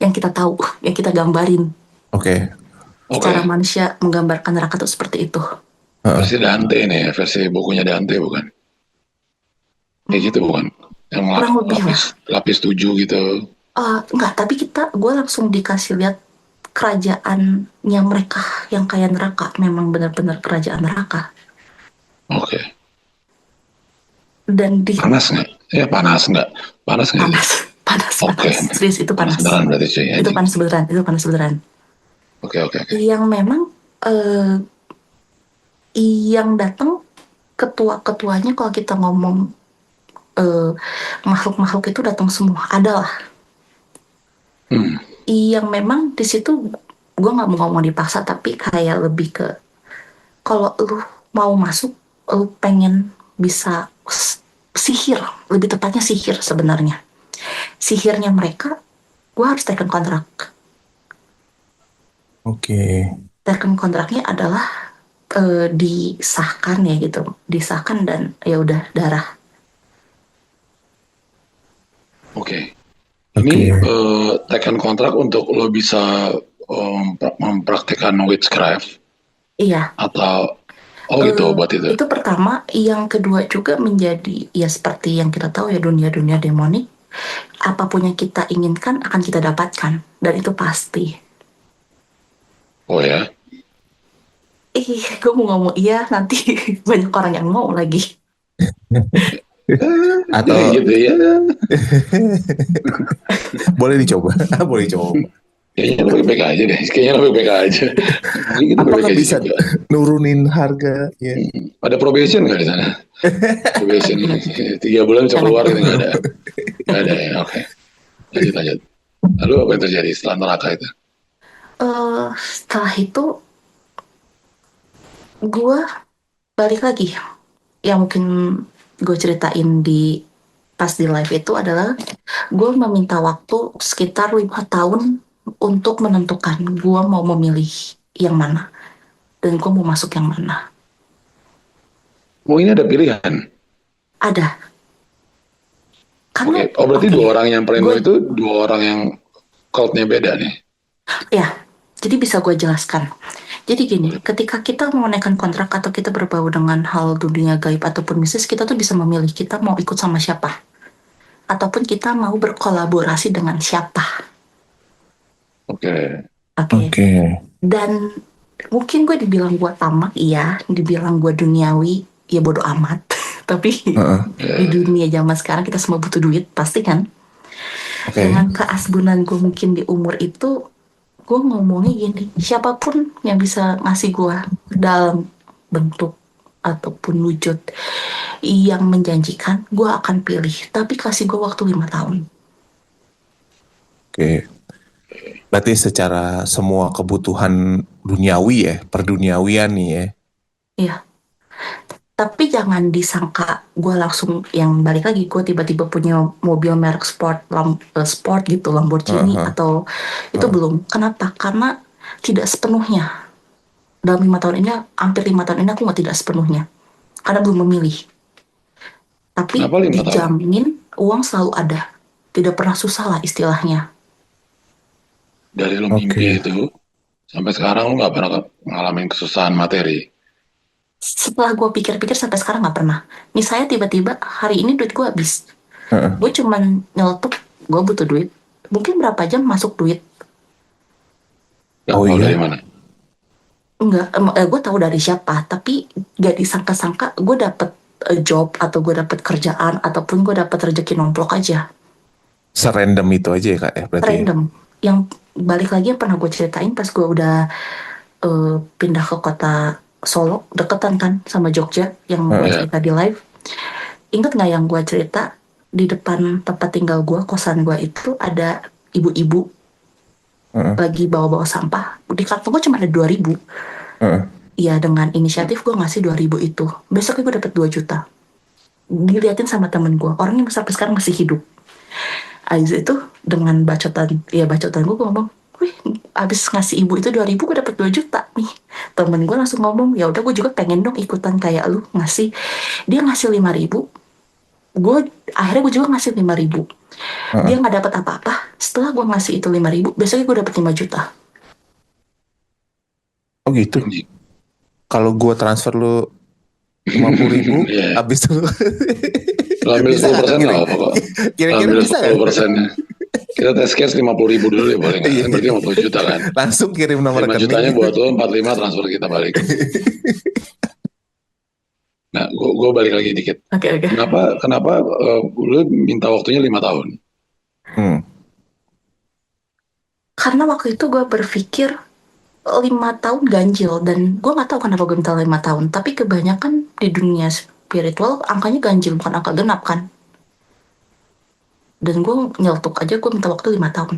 yang kita tahu, yang kita gambarin. Oke. Secara Oke. manusia menggambarkan neraka itu seperti itu. Versi Dante nih, versi bukunya Dante bukan? Kayak gitu bukan? Yang Kurang lebih lah. lapis 7 gitu. Enggak, tapi gue langsung dikasih lihat kerajaannya mereka yang kayak neraka, memang benar-benar kerajaan neraka. Oke. Dan di Panas nggak? Ya panas nggak? Panas nggak? panas, panas, Oke. panas. Serius itu panas. Beneran berarti cuy. Itu panas beneran, itu panas beneran. Oke. Yang memang yang datang ketua-ketuanya kalau kita ngomong makhluk-makhluk itu datang semua adalah yang memang di situ gue nggak mau ngomong dipaksa, tapi kayak lebih ke kalau lu mau masuk, lu pengen bisa sihir, lebih tepatnya sihir sebenarnya. Sihirnya mereka, gue harus taken kontrak. Oke. Taken kontraknya adalah disahkan ya gitu, disahkan dan ya udah darah. Oke. Ini taken kontrak untuk lo bisa mempraktikkan witchcraft Iya. atau gitu buat itu. Itu pertama, yang kedua juga menjadi ya seperti yang kita tahu ya, dunia-dunia demonik, apapun yang kita inginkan akan kita dapatkan, dan itu pasti. Oh ya. Gue mau ngomong iya nanti banyak orang yang mau lagi. Atau gitu ya. boleh dicoba. Boleh dicoba. Kayaknya lo baik-baik aja deh. Kayaknya lo baik-baik aja. Mungkin kita Apakah baik-baik bisa juga. nurunin harga? Ya. Ada probation nggak di sana? Probation 3 bulan bisa keluar gitu nggak ada? Nggak ada ya. Oke. Lanjut. Lalu apa yang terjadi setelah neraka itu? Setelah itu gue balik lagi. Yang mungkin gue ceritain pas di live itu adalah gue meminta waktu sekitar 5 tahun untuk menentukan gue mau memilih yang mana dan gue mau masuk yang mana. Oh ini ada pilihan. Ada. Karena, Oke. Oh berarti dua orang yang pleno Gue- itu dua orang yang cultnya beda nih. Ya, jadi bisa gue jelaskan. Jadi gini, ketika kita mau menaikkan kontrak atau kita berbau dengan hal dunia gaib ataupun mistis, kita tuh bisa memilih kita mau ikut sama siapa. Ataupun kita mau berkolaborasi dengan siapa. Oke. Oke. Dan mungkin gue dibilang gue tamak, iya. Dibilang gue duniawi, ya bodo amat. Tapi di dunia zaman sekarang kita semua butuh duit, pasti kan? Oke. Dengan keasbunan gue mungkin di umur itu, gue ngomongnya gini, siapapun yang bisa ngasih gue dalam bentuk ataupun wujud yang menjanjikan, gue akan pilih. Tapi kasih gue waktu 5 tahun. Oke. Berarti secara semua kebutuhan duniawi ya, perduniawian nih ya. Iya. Tapi jangan disangka gue langsung yang balik lagi, gue tiba-tiba punya mobil merek sport gitu, Lamborghini atau itu belum. Kenapa? Karena tidak sepenuhnya. Dalam 5 tahun ini, hampir 5 tahun ini aku nggak tidak sepenuhnya. Karena belum memilih. Tapi Kenapa 5 tahun? dijamin uang selalu ada. Tidak pernah susah lah istilahnya. Dari lo mimpi itu sampai sekarang lo nggak pernah ngalamin kesusahan materi. Setelah gue pikir-pikir sampai sekarang nggak pernah. Misalnya tiba-tiba hari ini duit gue habis. Gue cuman nyeletuk, gue butuh duit. Mungkin berapa jam masuk duit. Gak tahu dari mana? Enggak, gue tahu dari siapa. Tapi gak disangka-sangka gue dapet job atau gue dapet kerjaan ataupun gue dapet rezeki nomplok aja. Serandom itu aja ya kak ya berarti. Random. Yang balik lagi yang pernah gue ceritain pas gue udah pindah ke kota Solo, deketan kan sama Jogja yang gue Iya. cerita di live. Ingat nggak yang gue cerita di depan tempat tinggal gue, kosan gue itu ada ibu-ibu Heeh. lagi bawa-bawa sampah. Di kantong gue cuma ada 2.000. Heeh. Iya, dengan inisiatif gue ngasih 2.000 itu. Besoknya gue dapet 2 juta. Diliatin sama temen gue, orangnya sampai sekarang masih hidup. Abis itu dengan bacotan gue ngomong, wih, abis ngasih ibu itu 2.000 gue dapet 2 juta nih. Temen gue langsung ngomong, ya udah gue juga pengen dong ikutan kayak lu ngasih. Dia ngasih 5.000, akhirnya gue juga ngasih 5.000. Heeh. Dia nggak dapat apa-apa. Setelah gue ngasih itu 5.000, besoknya gue dapet 5 juta. Oh gitu. Kalau gue transfer lu 50.000, Iya. abis itu Lo ambil bisa 10% nggak? nggak apa kok. Kira-kira Ambil bisa nggak? 10%. Kita tes case 50.000 dulu ya boleh nggak? Iya. Kan berarti 50 juta kan. Langsung kirim nomor 5 jutanya rekening. buat lo, 45 transfer kita balik. Nah, gue balik lagi dikit. Oke. Kenapa lo minta waktunya 5 tahun? Karena waktu itu gue berpikir 5 tahun ganjil, dan gue nggak tahu kenapa gue minta 5 tahun. Tapi kebanyakan di dunia spiritual angkanya ganjil, bukan angka genap kan. Dan gue nyeletuk aja, gue minta waktu 5 tahun.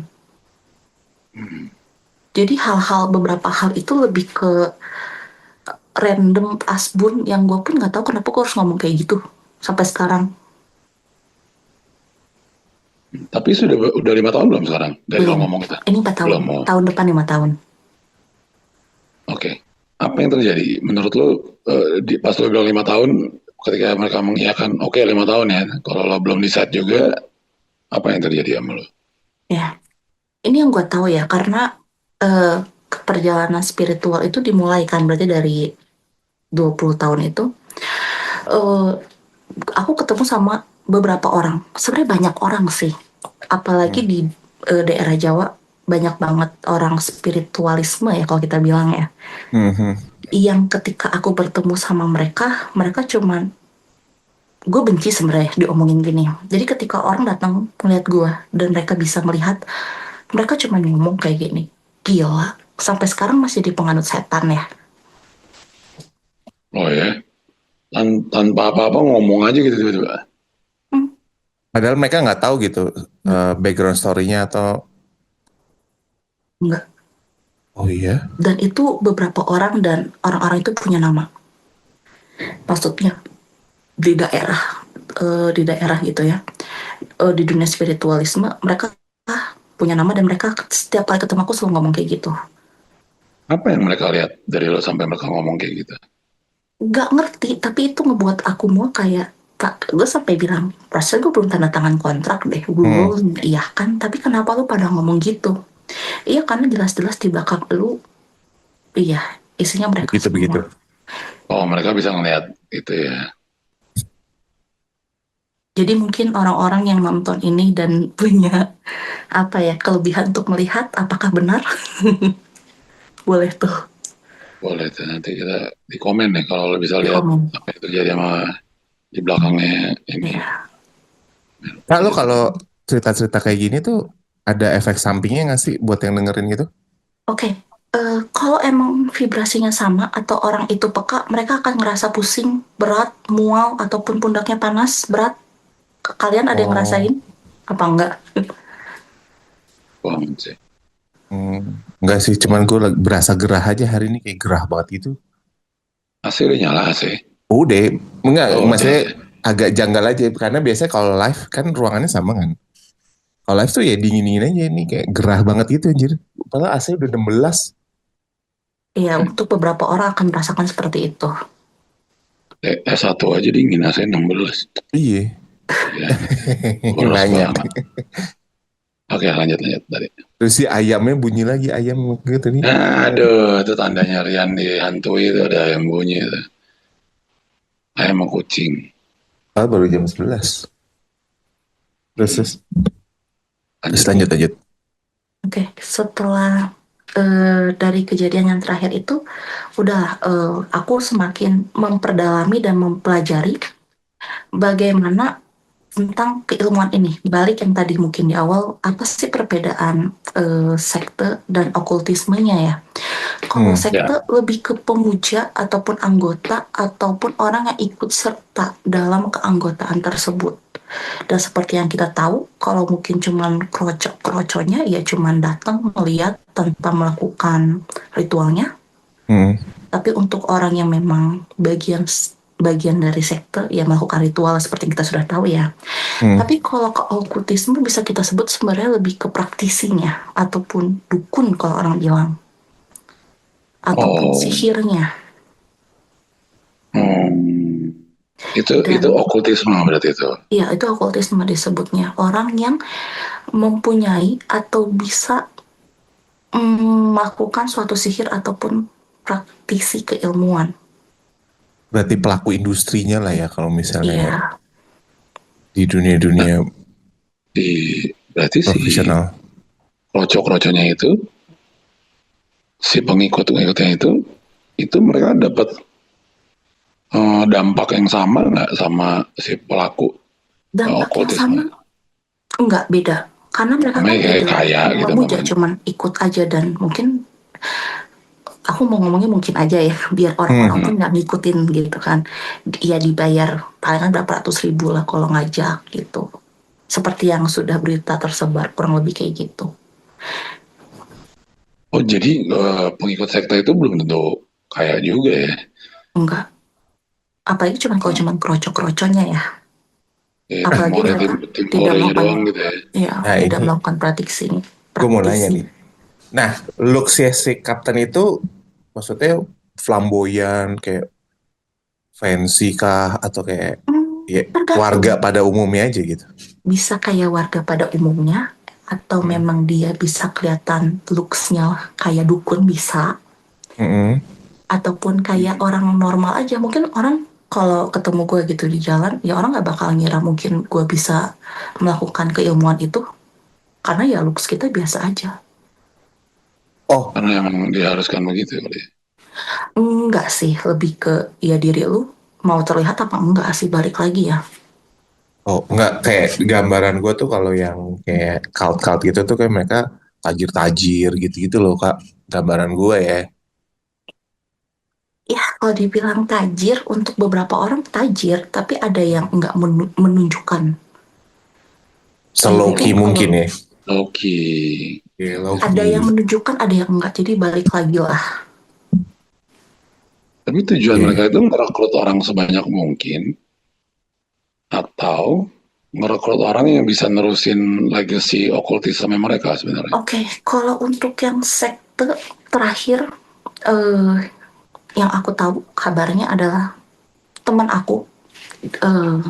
Jadi beberapa hal itu lebih ke random asbun yang gue pun nggak tahu kenapa gue harus ngomong kayak gitu sampai sekarang. Tapi udah 5 tahun belum sekarang dari lo ngomong kita? Ini 4 tahun. Belum mau. Tahun depan 5 tahun. Oke. Apa yang terjadi? Menurut lo pas lo bilang 5 tahun, ketika mereka mengiyakan, oke 5 tahun ya. Kalau lo belum decide juga, apa yang terjadi sama lo? Ya, ini yang gue tahu ya, karena perjalanan spiritual itu dimulai kan, berarti dari 20 tahun itu. Aku ketemu sama beberapa orang, sebenarnya banyak orang sih, apalagi di daerah Jawa banyak banget orang spiritualisme ya kalau kita bilang ya. Yang ketika aku bertemu sama mereka cuman, gue benci sebenarnya diomongin gini. Jadi ketika orang datang melihat gue dan mereka bisa melihat, mereka cuma ngomong kayak gini, gila, sampai sekarang masih di penganut setan ya. Oh ya? Tanpa apa-apa ngomong aja gitu tiba-tiba. Padahal mereka nggak tahu gitu background story-nya atau Enggak. oh iya. Dan itu beberapa orang, dan orang-orang itu punya nama. Maksudnya di daerah gitu ya, di dunia spiritualisme mereka punya nama, dan mereka setiap kali ketemu aku selalu ngomong kayak gitu. Apa yang mereka lihat dari lo sampai mereka ngomong kayak gitu? Gak ngerti, tapi itu ngebuat aku mau kayak, gue sampai bilang, perasaan gue belum tanda tangan kontrak deh, gue iya kan, tapi kenapa lu pada ngomong gitu? Iya, karena jelas-jelas di belakang lu, iya, isinya mereka Begitu. semua. Oh, mereka bisa ngeliat itu ya. Jadi mungkin orang-orang yang nonton ini dan punya kelebihan untuk melihat apakah benar, boleh tuh Boleh tuh, nanti kita di komen nih kalau lo bisa lihat komen. apa yang terjadi sama di belakangnya ini. Iya. Kalau cerita-cerita kayak gini tuh ada efek sampingnya nggak sih buat yang dengerin gitu? Oke. Kalau emang vibrasinya sama atau orang itu peka, mereka akan ngerasa pusing, berat, mual, ataupun pundaknya panas, berat. Kalian ada yang ngerasain? Apa enggak? Paham sih. Enggak sih, cuman gue berasa gerah aja hari ini, kayak gerah banget gitu. AC udah nyala AC. Udah, enggak, maksudnya AC. agak janggal aja, karena biasanya kalau live kan ruangannya sama kan. Kalau live tuh ya dingin-dingin aja, ini kayak gerah banget gitu anjir. Padahal AC udah 16. Iya, untuk beberapa orang akan merasakan seperti itu. S1 aja dingin AC 16. Iya. Ya, Banyak. Oke, lanjut tadi. Terus si ayamnya bunyi lagi, ayam gitu nih. Aduh, itu tandanya Rian dihantui itu, ada ayam bunyi itu. Ayam sama kucing. Baru jam 11. Terus lanjut. Oke, setelah dari kejadian yang terakhir itu, udah aku semakin memperdalami dan mempelajari Bagaimana tentang keilmuan ini, balik yang tadi mungkin di awal, apa sih perbedaan sekte dan okultismenya ya? Kalau Hmm. Ya. sekte lebih ke pemuja ataupun anggota ataupun orang yang ikut serta dalam keanggotaan tersebut. Dan seperti yang kita tahu, kalau mungkin cuman kroco-kroconya ya cuman datang melihat tanpa melakukan ritualnya. Hmm. Tapi untuk orang yang memang bagian dari sekte ya melakukan ritual seperti yang kita sudah tahu ya. Hmm. Tapi kalau ke okultisme bisa kita sebut sebenarnya lebih ke praktisinya ataupun dukun kalau orang bilang ataupun Oh. sihirnya. Hmm. Itu Dan okultisme berarti itu. ya itu okultisme disebutnya orang yang mempunyai atau bisa melakukan suatu sihir ataupun praktisi keilmuan. Berarti pelaku industrinya lah ya kalau misalnya Iya, di dunia-dunia Berarti si profesional. kroco-kroconya itu, si pengikut-pengikutnya itu mereka dapat dampak yang sama nggak sama si pelaku dampak yang sama okultisme? enggak beda. Karena mereka kan Namanya kayak tidak kaya gitu memuja, mamanya. cuman ikut aja dan mungkin aku mau ngomongnya mungkin aja ya, biar orang-orang Hmm. tuh nggak ngikutin gitu kan. Ya dibayar palingan berapa ratus ribu lah kalau ngajak gitu. Seperti yang sudah berita tersebar, kurang lebih kayak gitu. Oh jadi pengikut sekte itu belum tentu kaya juga ya? Enggak. Apalagi cuman kalau Hmm. cuman kroco-kroconya ya. Ya, Apalagi timore mereka tim tidak Korenya melakukan, doang gitu ya. ya Nah tidak ini melakukan praktisi. gue mau nanya Praktisi. nih. Nah, looks-nya si Kapten itu maksudnya flamboyan, kayak fancy kah? Atau kayak ya warga Tergantung. pada umumnya aja gitu? Bisa kayak warga pada umumnya, atau Hmm. memang dia bisa kelihatan looks-nya kayak dukun bisa, Hmm. ataupun kayak orang normal aja. Mungkin orang kalau ketemu gue gitu di jalan, ya orang nggak bakal ngira mungkin gue bisa melakukan keilmuan itu, karena ya looks kita biasa aja. Oh, Karena emang diharuskan begitu kali ya. Enggak sih, lebih ke ya diri lu mau terlihat apa enggak sih, balik lagi ya. oh enggak, kayak gambaran gue tuh kalau yang kayak cult-cult gitu tuh kayak mereka tajir-tajir gitu-gitu loh Kak. Gambaran gue ya. Ya, kalau dibilang tajir, untuk beberapa orang tajir, tapi ada yang enggak menunjukkan. Ya mungkin Seloki kalau mungkin ya. Loki. Ya, ada yang Loki. menunjukkan, ada yang enggak. Jadi balik lagi lah. Tapi tujuan Iya. mereka itu merekrut orang sebanyak mungkin atau merekrut orang yang bisa nerusin legacy okultisme mereka sebenarnya. Oke, kalau untuk yang sekte terakhir, eh, yang aku tahu kabarnya adalah teman aku, eh,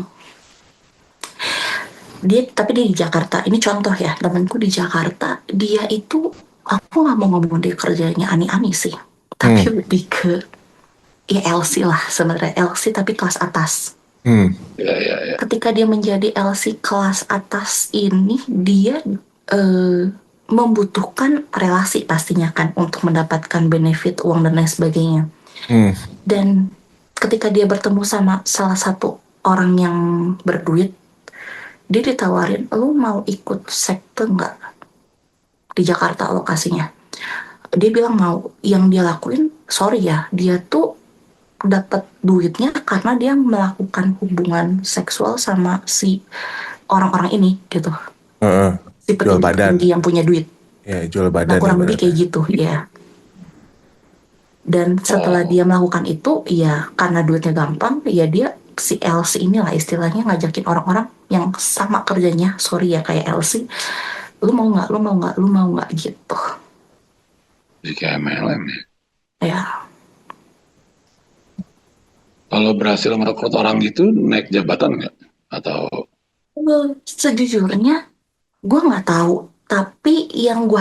dia di Jakarta. Ini contoh ya, temanku di Jakarta. Dia itu, aku nggak mau ngomong dia kerjanya aneh-aneh sih, tapi Hmm. lebih ke ya LC lah sebenarnya, LC tapi kelas atas. Hmm. Ya, ya, ya. Ketika dia menjadi LC kelas atas ini, dia eh, membutuhkan relasi pastinya kan untuk mendapatkan benefit uang dan lain sebagainya. Hmm. Dan ketika dia bertemu sama salah satu orang yang berduit, dia ditawarin, lu mau ikut sekte nggak di Jakarta lokasinya? Dia bilang mau. Yang dia lakuin, sorry ya, dia tuh dapat duitnya karena dia melakukan hubungan seksual sama si orang-orang ini gitu. Heeh. Si Jual badan. petinggi yang punya duit. Ya, jual Nah badan kurang lebih kayak ibaratnya. gitu ya. Dan setelah Oh, dia melakukan itu, ya karena duitnya gampang, ya dia si LC inilah istilahnya ngajakin orang-orang yang sama kerjanya, sorry ya kayak LC, lu mau nggak, lu mau nggak, lu mau nggak gitu. jadi kayak MLM ya. Ya, Kalau berhasil merekrut orang gitu, naik jabatan nggak? Atau sejujurnya gue nggak tahu. Tapi yang gue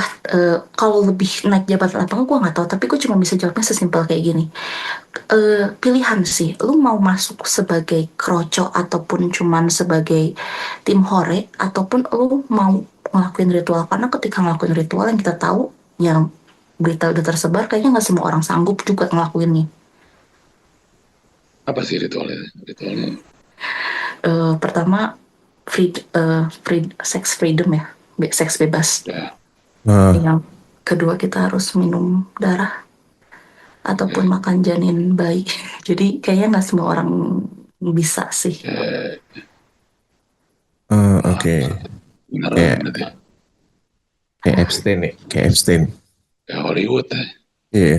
kalau lebih naik jabatan apa enggak gue nggak tahu. Tapi gue cuma bisa jawabnya sesimpel kayak gini. Pilihan sih, lu mau masuk sebagai kroco ataupun cuman sebagai tim hore, ataupun lu mau ngelakuin ritual. Karena ketika ngelakuin ritual yang kita tahu, yang berita udah tersebar, kayaknya nggak semua orang sanggup juga ngelakuinnya. apa sih ritualnya? Ritualnya Pertama, sex freedom ya, seks bebas. Ya, Yang kedua kita harus minum darah ataupun makan janin bayi. Jadi kayaknya nggak semua orang bisa sih. ya, Oke. beneran Kayak berarti. kayak Epstein nih, kayak Epstein. Ya Hollywood ya. Iya.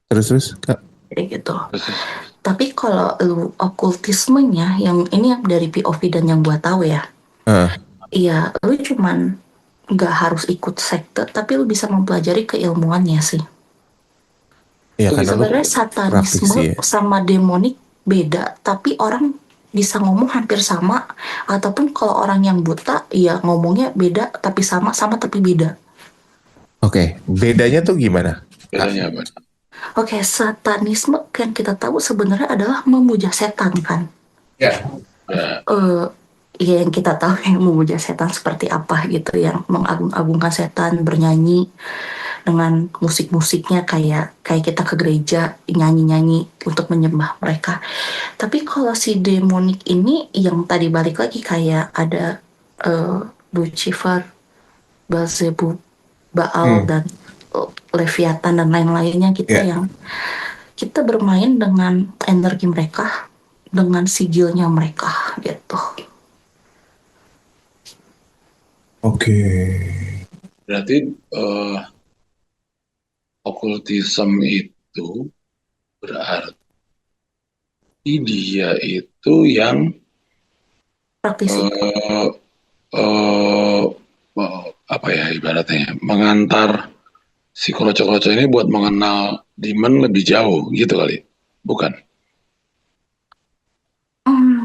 Terus Kak. Kayak gitu. Terus, Tapi kalau lu okultismenya, yang ini yang dari POV dan yang gua tahu ya, Ah, iya, lu cuman nggak harus ikut sekte, tapi lu bisa mempelajari keilmuannya sih. ya oh karena gitu. lu Sebenarnya praktik satanisme sih ya. sama demonik beda, tapi orang bisa ngomong hampir sama, ataupun kalau orang yang buta, ya ngomongnya beda, tapi sama, sama tapi beda. Oke, bedanya tuh gimana, Kak? Bedanya apa? Oke, satanisme yang kita tahu sebenarnya adalah memuja setan kan. Ya. Ya, eh Ya yang kita tahu yang memuja setan seperti apa gitu, yang mengagung-agungkan setan, bernyanyi dengan musik-musiknya kayak kayak kita ke gereja nyanyi-nyanyi untuk menyembah mereka. Tapi kalau si demonik ini yang tadi balik lagi kayak ada eh, Lucifer, Beelzebub, Baal Hmm, dan Leviathan dan lain-lainnya, kita ya. yang kita bermain dengan energi mereka, dengan sigilnya mereka gitu. Oke. berarti eh, okultisme itu berarti dia itu yang Praktisi. eh, eh, apa ya ibaratnya mengantar si kroco-kroco ini buat mengenal demon lebih jauh gitu kali, bukan?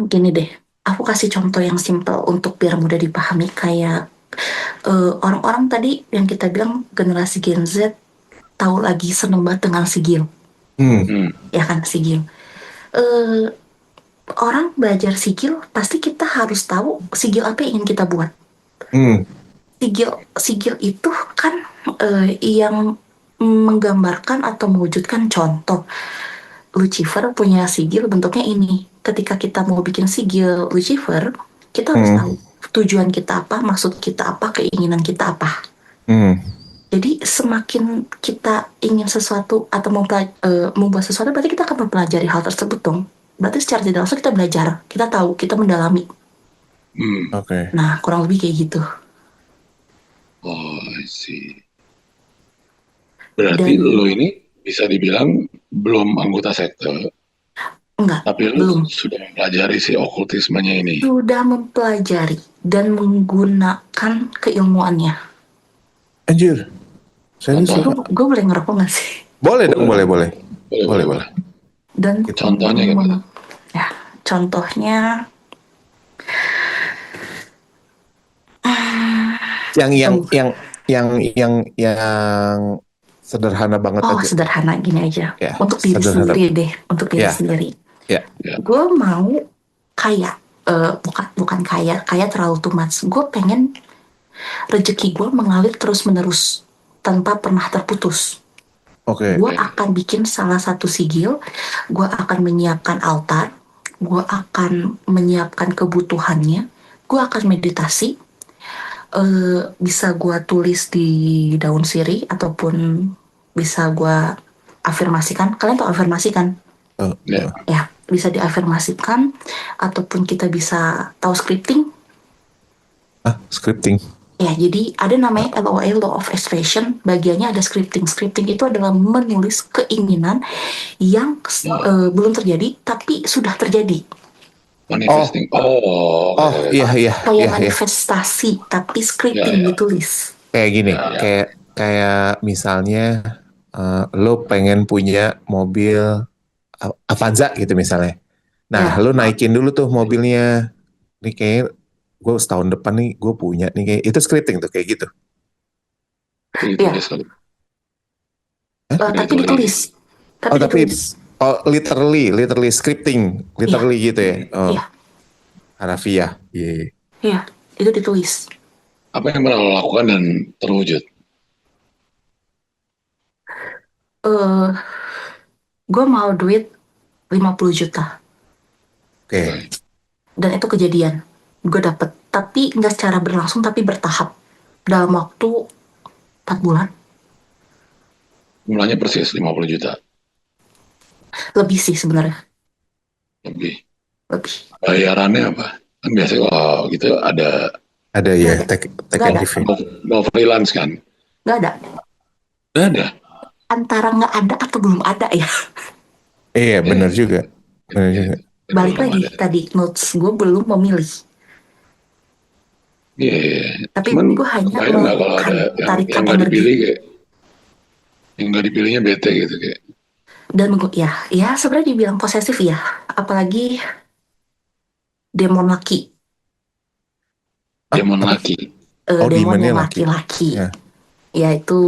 Gini deh, aku kasih contoh yang simple untuk biar mudah dipahami. Kayak orang-orang tadi yang kita bilang generasi Gen Z tahu lagi seneng banget dengan sigil, Hmm, Hmm, ya kan sigil. Eh, Orang belajar sigil pasti kita harus tahu sigil apa yang ingin kita buat. hmm, Sigil sigil itu kan yang menggambarkan atau mewujudkan contoh. Lucifer punya sigil bentuknya ini. Ketika kita mau bikin sigil Lucifer, kita harus tahu hmm, tujuan kita apa, maksud kita apa, keinginan kita apa. hmm. Jadi semakin kita ingin sesuatu atau membuat sesuatu, berarti kita akan mempelajari hal tersebut dong. Berarti secara tidak langsung kita belajar, kita tahu, kita mendalami. hmm. Oke. Nah, kurang lebih kayak gitu. Oh, I see. Berarti Dan lo ini bisa dibilang belum anggota sekte, enggak, tapi lo belum. sudah mempelajari si okultismenya ini. Sudah mempelajari dan menggunakan keilmuannya. Anjir, serius Contoh, lo? Gue boleh ngerokok nggak sih? Boleh dong, boleh, boleh, boleh. boleh, Boleh, boleh, boleh. boleh. Dan Contohnya gitu. ya, contohnya Yang yang oh, yang yang sederhana banget oh aja. sederhana gini aja. Ya, Untuk diri sederhana. sendiri deh, untuk diri Ya, sendiri. ya. Ya. Gue mau kaya, bukan bukan kaya, kaya terlalu too much. Gue pengen rezeki gue mengalir terus menerus tanpa pernah terputus. Oke. Gue akan bikin salah satu sigil, gue akan menyiapkan altar, gue akan menyiapkan kebutuhannya, gue akan meditasi, bisa gue tulis di daun sirih ataupun bisa gue afirmasikan. Kalian tahu afirmasi kan? Eh, Ya. Ya, bisa diafirmasikan ataupun kita bisa tahu scripting. scripting. Ya, jadi ada namanya LOA, Law of Expression, bagiannya ada scripting. Scripting itu adalah menulis keinginan yang belum terjadi tapi sudah terjadi. Manifesting. Oh, Oh, iya, iya, Kayak iya, iya. manifestasi tapi ya, scripting ya, ditulis. Kayak gini, ya, ya. kayak misalnya lo pengen punya mobil Avanza gitu misalnya. Nah, Ya, lo naikin dulu tuh mobilnya. Nih kayak gue setahun depan nih gue punya nih kayak itu scripting tuh kayak gitu. Itu ditulis ya, kali. Hah? tapi Ditulis. ditulis. Tapi Oh tapi ditulis. literally scripting, Iya, literally gitu ya. Oh, iya, harafiah. Iya. iya, itu ditulis. Apa yang pernah lo lakukan dan terwujud? Gue mau duit 50 juta. Oke. Dan itu kejadian. Gue dapet, tapi nggak secara berlangsung, tapi bertahap. Dalam waktu 4 bulan. Jumlahnya persis 50 juta. Lebih sih sebenarnya. Lebih. Lebih. Bayarannya apa? Kan biasanya kalau gitu ada Ada Nggak ya ada. take Nggak and ada. give ya. mau freelance kan? Nggak ada. Nggak ada. Antara nggak ada atau belum ada ya. Iya benar juga. Benar Iya, juga. itu Balik belum lagi, ada. tadi notes gue belum memilih. Iya, iya. Tapi Cuman gue hanya kebayang nggak kalau melakukan ada yang tarikan nggak energi. dipilih kayak yang nggak dipilihnya bete gitu kayak Dan ya sebenarnya dibilang posesif ya. Apalagi demon laki. Ah, demon apa? laki. Oh, Demon demonnya yang laki. laki-laki. Ya. Ya itu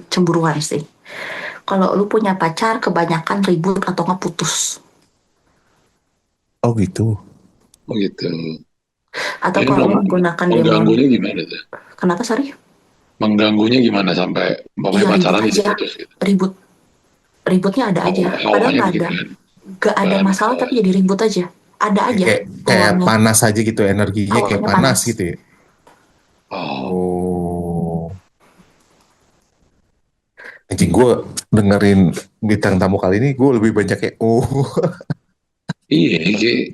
cemburuan sih. Kalau lu punya pacar, kebanyakan ribut atau nggak putus. Oh gitu. Oh gitu. Atau Jadi kalau lu menggunakan demon, mengganggunya gimana tuh? kenapa sorry? Mengganggunya gimana sampai umpamanya Iya ribut pacaran jadi aja, putus gitu? ribut. Ributnya ada aja. Padahal Hawanya nggak ada, begitu kan? nggak ada Nggak ada masalah masalah. tapi jadi ribut aja. Ada aja Kayak awalnya, panas aja gitu, energinya kayak awalnya panas panas. gitu ya. Oh, Oh. Anjing, gue dengerin bintang tamu kali ini gue lebih banyak kayak iya, kayak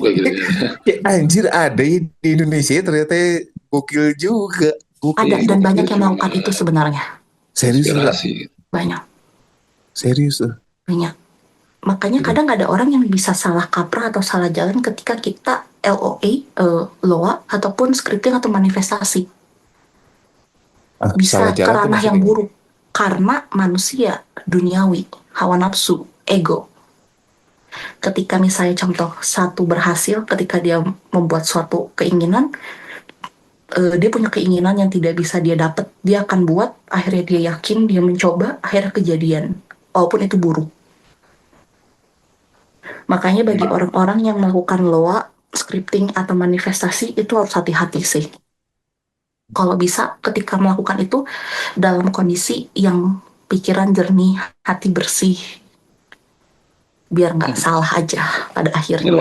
kayak gitu. kayak anjir ada ya di Indonesia ternyata gokil juga. Ada Gokil. dan Itu banyak yang cuma melakukan itu sebenarnya. Serius lah. inspirasi. Banyak, Serius lah. banyak. Makanya Gitu. kadang ada orang yang bisa salah kaprah atau salah jalan ketika kita LOA, LOA, ataupun scripting atau manifestasi. Ah, Bisa salah ke jalan tuh ranah yang maksudnya. buruk. Karena manusia duniawi, hawa nafsu, ego. Ketika misalnya contoh satu berhasil, ketika dia membuat suatu keinginan, dia punya keinginan yang tidak bisa dia dapat, dia akan buat, akhirnya dia yakin, dia mencoba, akhirnya kejadian. Walaupun itu buruk. Makanya bagi orang-orang yang melakukan loa, scripting, atau manifestasi, itu harus hati-hati sih. Kalau bisa ketika melakukan itu dalam kondisi yang pikiran jernih, hati bersih, biar nggak salah aja pada Ini akhirnya.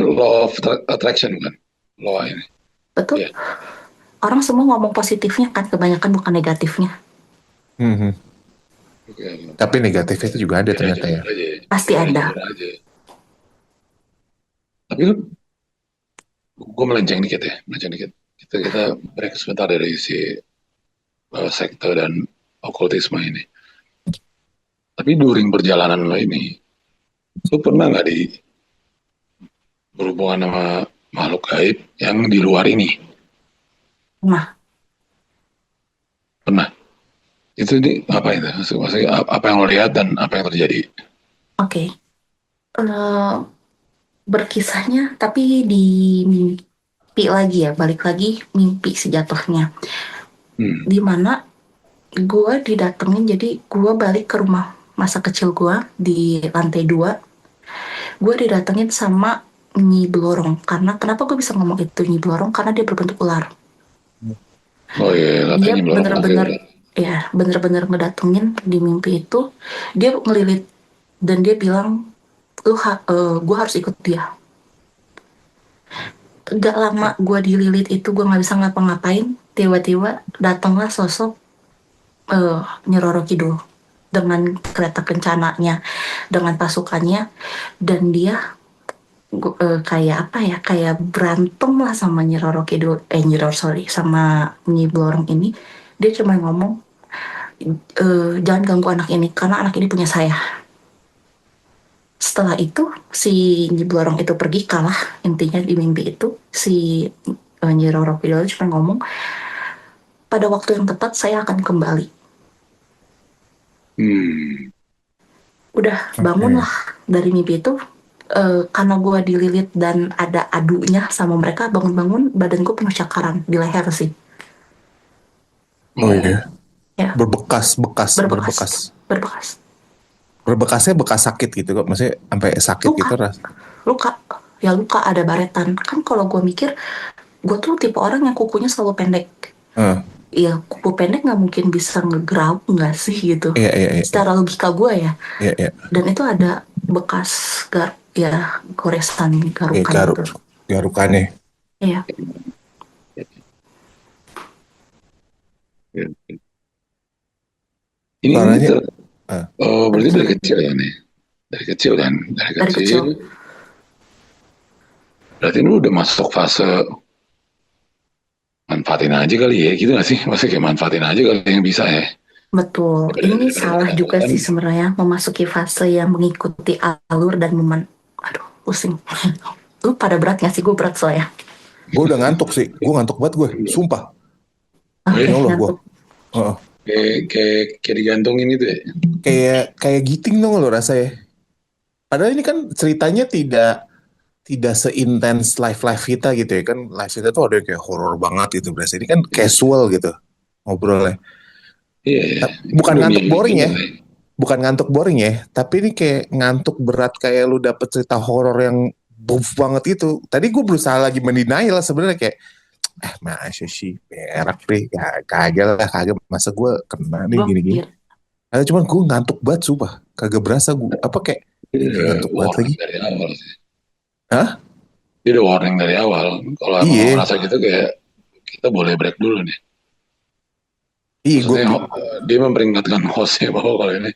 law of attraction kan? Law ini. Betul? Iya. Orang semua ngomong positifnya kan, kebanyakan bukan negatifnya. Mhm. Oke. Tapi negatifnya itu juga ada ternyata ya. Pasti ada. Aja. Tapi lu, gue melenceng dikit ya, melenceng dikit. Kita break sebentar dari si sekte dan okultisme ini. Tapi during perjalanan lo ini, lu pernah nggak berhubungan sama makhluk gaib yang di luar ini? Nah, Pernah. Itu apa itu? Maksudnya apa yang lo lihat dan apa yang terjadi? oke. Berkisahnya, tapi di mimpi lagi ya, balik lagi mimpi sejatuhnya. Dimana gue didatengin, jadi gue balik ke rumah masa kecil gue di lantai 2. Gue didatengin sama Nyi Blorong. Karena kenapa gue bisa ngomong itu Nyi Blorong? Karena dia berbentuk ular. Oh iya, Dia katanya belum. bener-bener ngedatengin di mimpi itu. Dia ngelilit dan dia bilang, gue harus ikut dia. Gak lama gue dililit itu, gue nggak bisa ngapa-ngapain. Tiba-tiba datanglah sosok Nyi Roro Kidul dengan kereta kencananya, dengan pasukannya, dan dia kayak apa ya, kayak berantem lah sama Nyi Roro Kidul, sama Nyi Blorong ini. Dia cuma ngomong, jangan ganggu anak ini karena anak ini punya saya. Setelah itu si Nyi Blorong itu pergi, kalah. Intinya di mimpi itu si Nyi Roro Kidul cuma ngomong, pada waktu yang tepat saya akan kembali. Udah bangunlah dari mimpi itu. Karena gue dililit dan ada adunya sama mereka, bangun-bangun badan gue penuh cakaran di leher sih. Oh iya. Ya. Berbekas. Berbekasnya bekas sakit gitu kok, maksudnya sampai sakit Luka. gitu ras. Luka ada baretan. Kan kalau gue mikir, gue tuh tipe orang yang kukunya selalu pendek. Ya kuku pendek nggak mungkin bisa ngegrau nggak sih gitu. Iya. Secara logika gue ya. Iya. Dan itu ada bekas ya goresan Kayak garukan gitu. garukannya. Iya, Ya. Ini Suaranya kita, ah, berarti dari sorry, kecil ya nih, dari kecil kan, dari dari kecil. kecil. Berarti lu udah masuk fase manfaatin aja kali ya, gitu gak sih? Maksudnya kayak manfaatin aja kali yang bisa ya. Betul, ini Daripada salah juga ketakutan. sih sebenarnya memasuki fase yang mengikuti alur dan aduh pusing. Lu pada berat gak sih? Gue berat soalnya. gue udah ngantuk sih. Gue ngantuk banget gue. Sumpah. Oh Oke, Demi ya, Allah gue. ngantuk. Heeh. kayak digantungin itu ya. Kayak giting dong lo rasanya. Padahal ini kan ceritanya tidak seintens live kita gitu ya kan. Live kita tuh ada yang kayak horor banget gitu berasa. Ini kan casual gitu ngobrolnya. Iya, iya. Ini Bukan dunia ngantuk boring YouTube ya. lah. Bukan ngantuk boring ya. Tapi ini kayak ngantuk berat kayak lu dapet cerita horor yang buff banget itu. Tadi gue berusaha lagi mendenial sebenarnya kayak masa sih berak deh kagak lah kagak masa gue kena nih Gue gini-gini. mikir, Cuman gue ngantuk banget sumpah kagak berasa gue apa kayak Ini anjing udah ngantuk banget lagi. warning dari awal sih. Hah? Dia udah warning dari awal. Kalau emang lo Iya ngerasa gitu kayak kita boleh break dulu nih. iya gue Maksudnya dia memperingatkan hostnya bahwa kalau ini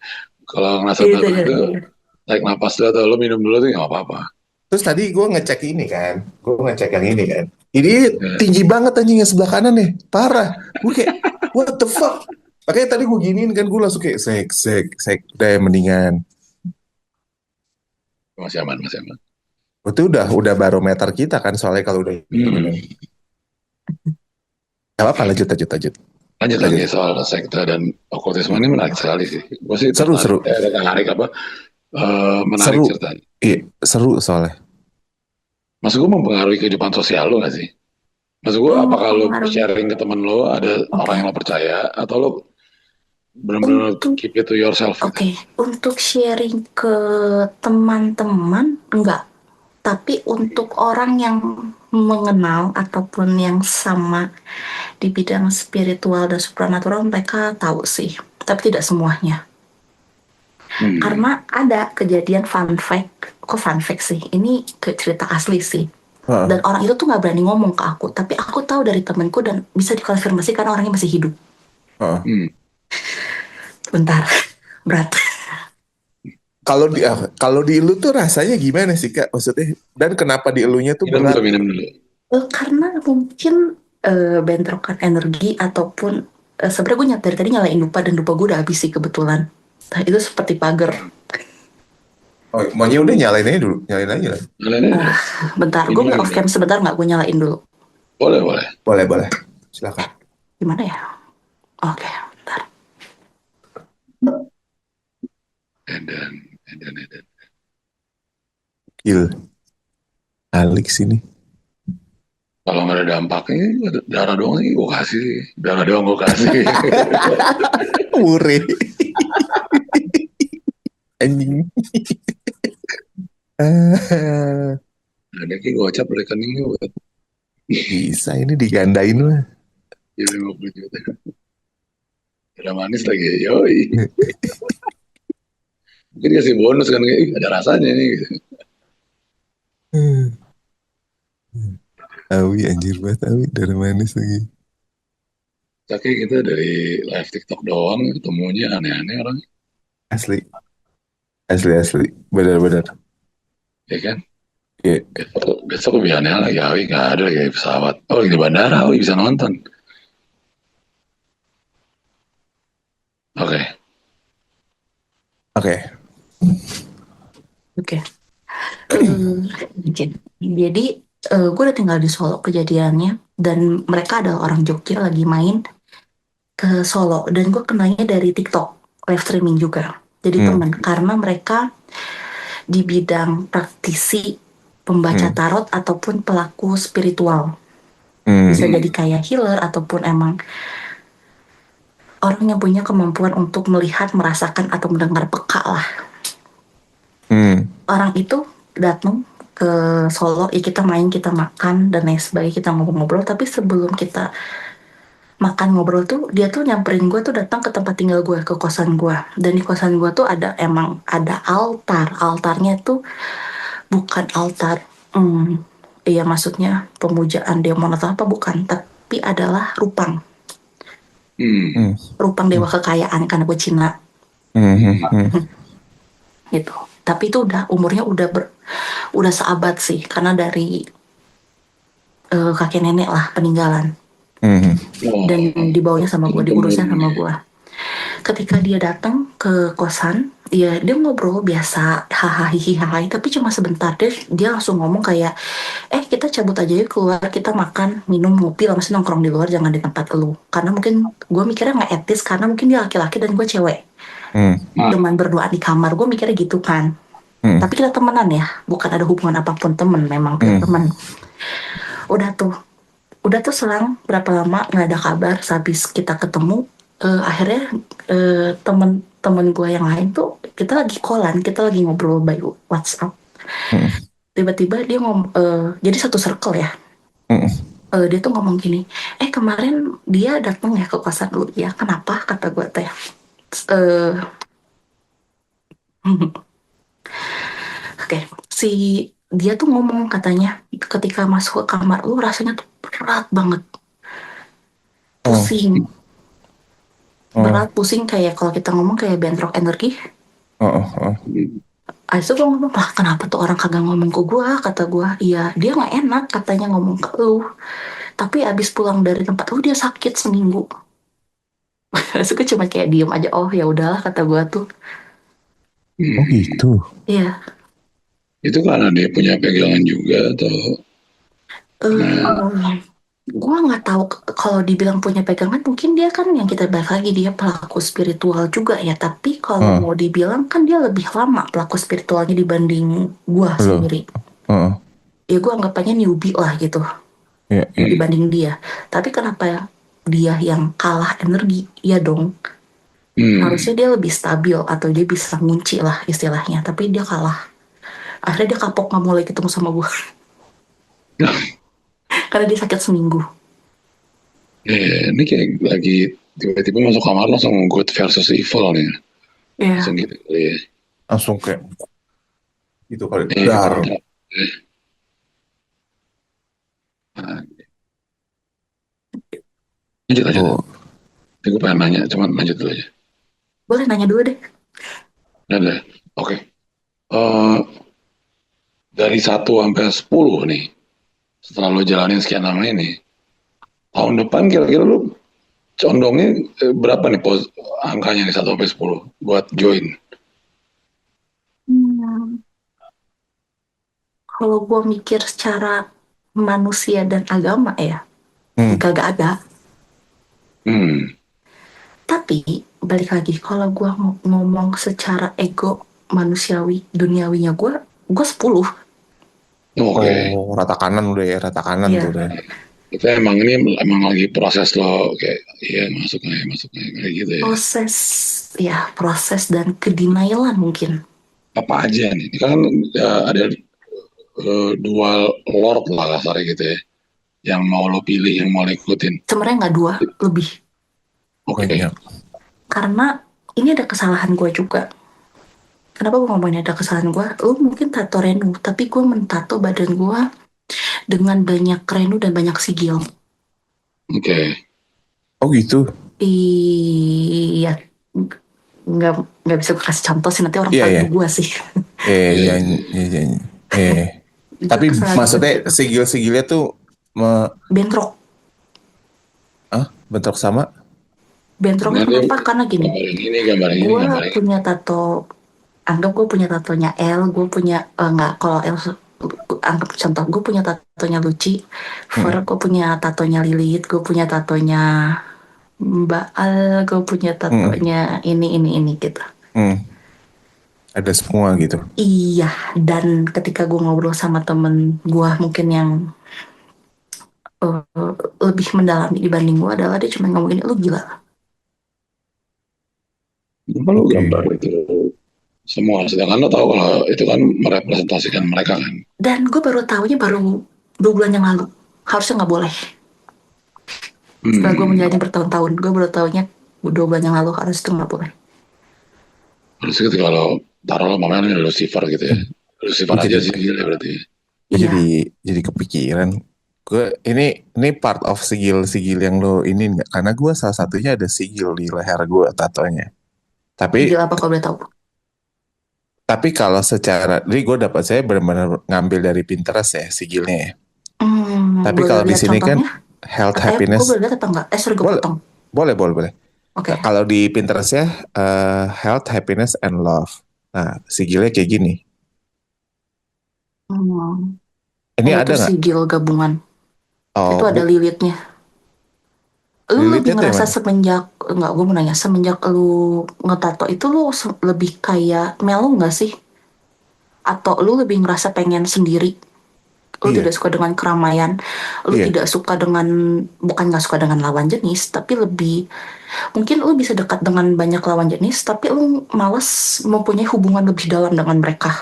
kalau ngerasa itu takut ya, itu iya. tarik napas dulu atau lo minum dulu tuh nggak apa-apa. terus tadi gue ngecek ini kan gue ngecek yang ini kan ini Ya, tinggi banget anjing yang sebelah kanan nih parah gue kayak what the fuck makanya tadi gue giniin kan gue langsung kayak sek udah ya, mendingan masih aman, masih aman. itu udah barometer kita kan soalnya kalau udah gitu kan Hmm. gak apa lanjut lanjut lanjut Lanjut lanjut lagi soal sekte dan okultisme ini menarik sekali sih. Gue sih seru seru tertarik apa menarik seru ceritanya. iya seru soalnya Maksud gue mempengaruhi kehidupan sosial lo gak sih? Maksud gue apakah lo Mempengaruhi. sharing ke temen lo ada Oke, orang yang lo percaya atau lo benar-benar untuk keep it to yourself gitu? oke, untuk sharing ke teman-teman enggak, tapi untuk orang yang mengenal ataupun yang sama di bidang spiritual dan supranatural mereka tahu sih, tapi tidak semuanya. Hmm. Karena ada kejadian fun fact, kok fun fact sih? Ini ke cerita asli sih. Heeh. Dan orang itu tuh nggak berani ngomong ke aku, tapi aku tahu dari temenku dan bisa dikonfirmasi karena orangnya masih hidup. Heeh. Hmm. Bentar, berat. Kalau di elu tuh rasanya gimana sih kak maksudnya dan kenapa di elunya tuh Minum berat dulu, minum dulu. Karena mungkin bentrokan energi ataupun sebenarnya gue dari tadi nyalain lupa dan lupa gue udah habis sih kebetulan. Nah, itu seperti pagar. oh maunya udah nyalain aja dulu nyalain aja lah Nyalain aja. Bentar, gue Minum mau lagi off dulu. cam sebentar nggak? Gue nyalain dulu. Boleh, boleh. boleh silakan Gimana ya? Oke, bentar. Edan. kill Alex ini Kalau nggak ada dampaknya, darah doang sih gue kasih. Darah doang gue kasih. mure anjing Ah, Ada kayak gocap rekeningnya buat bisa ini digandain lah 50 juta. Udah manis lagi, yoi. Mungkin kasih bonus kan, kayak, "Ih, ada rasanya nih." Gitu. Awi anjir banget Awi dari manis lagi Tapi kita dari live TikTok doang, ketemunya aneh-aneh orang, asli asli benar-benar ya kan? ya Besok lebih aneh lagi, Awi nggak ada lagi pesawat. Oh, di bandara, Awi bisa nonton. Oke. oke Oke. Jadi gue udah tinggal di Solo kejadiannya dan mereka ada orang Jogja lagi main ke Solo dan gue kenalnya dari TikTok live streaming juga. Jadi teman karena mereka di bidang praktisi pembaca tarot ataupun pelaku spiritual. Bisa jadi kayak healer ataupun emang orang yang punya kemampuan untuk melihat, merasakan atau mendengar peka lah. Orang itu datang ke Solo, ya kita main, kita makan dan lain sebagainya, kita ngobrol-ngobrol. Tapi sebelum kita makan ngobrol tuh, dia tuh nyamperin gue tuh datang ke tempat tinggal gue, ke kosan gue. Dan di kosan gue tuh emang ada altar. Altarnya tuh bukan altar. Iya maksudnya pemujaan demon atau apa bukan, tapi adalah rupang. Rupang dewa kekayaan karena gue Cina gitu. Tapi itu udah umurnya udah seabad sih, karena dari kakek nenek lah peninggalan. Dan dibawanya sama gue, diurusnya sama gue. Ketika dia datang ke kosan, dia ngobrol biasa, hahaha hihihi, tapi cuma sebentar dia langsung ngomong kayak, kita cabut aja yuk keluar, kita makan, minum, ngopi, langsung nongkrong di luar, jangan di tempat lu. Karena mungkin gue mikirnya nggak etis, karena mungkin dia laki-laki dan gue cewek. Teman berduaan di kamar, gue mikirnya gitu kan. Tapi kita temenan ya, bukan ada hubungan apapun, temen memang temen. Udah tuh selang berapa lama nggak ada kabar. Habis kita ketemu, akhirnya temen gue yang lain tuh, kita lagi callan, kita lagi ngobrol by WhatsApp. Tiba-tiba dia jadi satu circle ya. Dia tuh ngomong gini, kemarin dia datang ya ke kosan dulu ya, kenapa, kata gue teh. Oke, si dia tuh ngomong katanya ketika masuk ke kamar lu rasanya tuh berat banget, pusing, berat pusing kayak kalau kita ngomong kayak bentrok energi. Abis itu gue ngomong, lah kenapa tuh orang kagak ngomong ke gue, kata gue, iya dia nggak enak katanya ngomong ke lu, tapi abis pulang dari tempat lu dia sakit seminggu. Terus gue cuma kayak diem aja, oh ya udahlah kata gue tuh. Oh gitu. Iya. Itu karena dia punya pegangan juga atau? Gue nggak tahu kalau dibilang punya pegangan, mungkin dia kan yang kita bahas lagi, dia pelaku spiritual juga ya. Tapi kalau mau dibilang kan dia lebih lama pelaku spiritualnya dibanding gue sendiri. Ya gue anggapannya newbie lah gitu dibanding dia. Tapi kenapa dia yang kalah energi? Ya dong. Harusnya dia lebih stabil atau dia bisa ngunci lah istilahnya. Tapi dia kalah. Akhirnya dia kapok nggak mulai ketemu sama gue. Karena dia sakit seminggu. Ini kayak lagi tiba-tiba masuk kamar langsung good versus evil nih. Langsung gitu kali ya. Langsung kayak gitu kali. Dar. Lanjut aja. Gue pengen nanya, cuman lanjut dulu aja. Boleh nanya dulu deh. Ada. Oke. Dari 1 sampai 10 nih, setelah lo jalanin sekian lama ini, tahun depan kira-kira lo condongnya berapa nih angkanya nih 1 sampai 10 buat join? Kalau gue mikir secara manusia dan agama ya, kagak ada. Tapi balik lagi, kalau gue ngomong secara ego manusiawi, duniawinya gue 10. Rata kanan udah ya, rata kanan tuh udah. Itu emang lagi proses lo kayak masuk kayak gitu ya. Proses dan kedenialan mungkin. Apa aja nih? Ini kan ada dual lord lah kasarnya gitu ya. Yang mau lo pilih, yang mau lo ikutin. Sebenarnya nggak 2, lebih. Oke. Karena ini ada kesalahan gue juga. Kenapa gue ngomongin ada kesalahan gue? Lu mungkin tato renu, tapi gue mentato badan gue dengan banyak renu dan banyak sigil. Oke. Oh gitu? Iya. Nggak bisa gue kasih contoh sih, nanti orang tahu gue sih. Iya. Tapi maksudnya sigil-sigilnya tuh bentrok. Bentrok sama? Bentroknya kenapa? Karena gini. Gue punya tato, anggap gue punya tatonya L, gue punya kalau L anggap contoh, gue punya tatonya Lucy, gue punya tatonya Lilith, gue punya tatonya Mbak Al, gue punya tatonya ini gitu. Ada semua gitu. Iya, dan ketika gue ngobrol sama temen gue mungkin yang lebih mendalami dibanding gue adalah dia cuma ngomongin, lu gila. Kalau gambar itu semua, sedangkan lo tahu kalau itu kan merepresentasikan mereka kan. Dan gue baru tahunya baru 2 bulan yang lalu, harusnya nggak boleh. Setelah gue menjalani bertahun-tahun, gue baru tahunya 2 bulan yang lalu harus itu nggak boleh. Harusnya ketika lo taruh lo makanya Lucifer gitu ya. Terus simpan Gue aja jadi sigilnya berarti. gue Iya. jadi kepikiran. Ini part of sigil yang lo ini nggak? Karena gue salah satunya ada sigil di leher gue tatonya. Tapi Sigil apa kalau boleh tahu? tapi kalau secara, jadi gue dapat saya benar-benar ngambil dari Pinterest ya sigilnya ya. Tapi Boleh kalau di lihat sini kan contohnya? health Gue happiness boleh lihat apa enggak? Sorry gue boleh potong. boleh. Oke. Kalau di Pinterest ya health happiness and love. Nah sigilnya kayak gini. Hmm. Ini Oh, itu ada nggak? sigil gabungan. Itu Oh, ada lilitnya. Lu lebih lilitnya tuh yang ngerasa mana? semenjak, enggak, gue mau nanya, semenjak lu ngetato itu lu lebih kayak melo nggak sih? Atau lu lebih ngerasa pengen sendiri? Lu Iya, tidak suka dengan keramaian, lu iya. tidak suka dengan, bukan nggak suka dengan lawan jenis, tapi lebih, mungkin lu bisa dekat dengan banyak lawan jenis, tapi lu males mempunyai hubungan lebih dalam dengan mereka.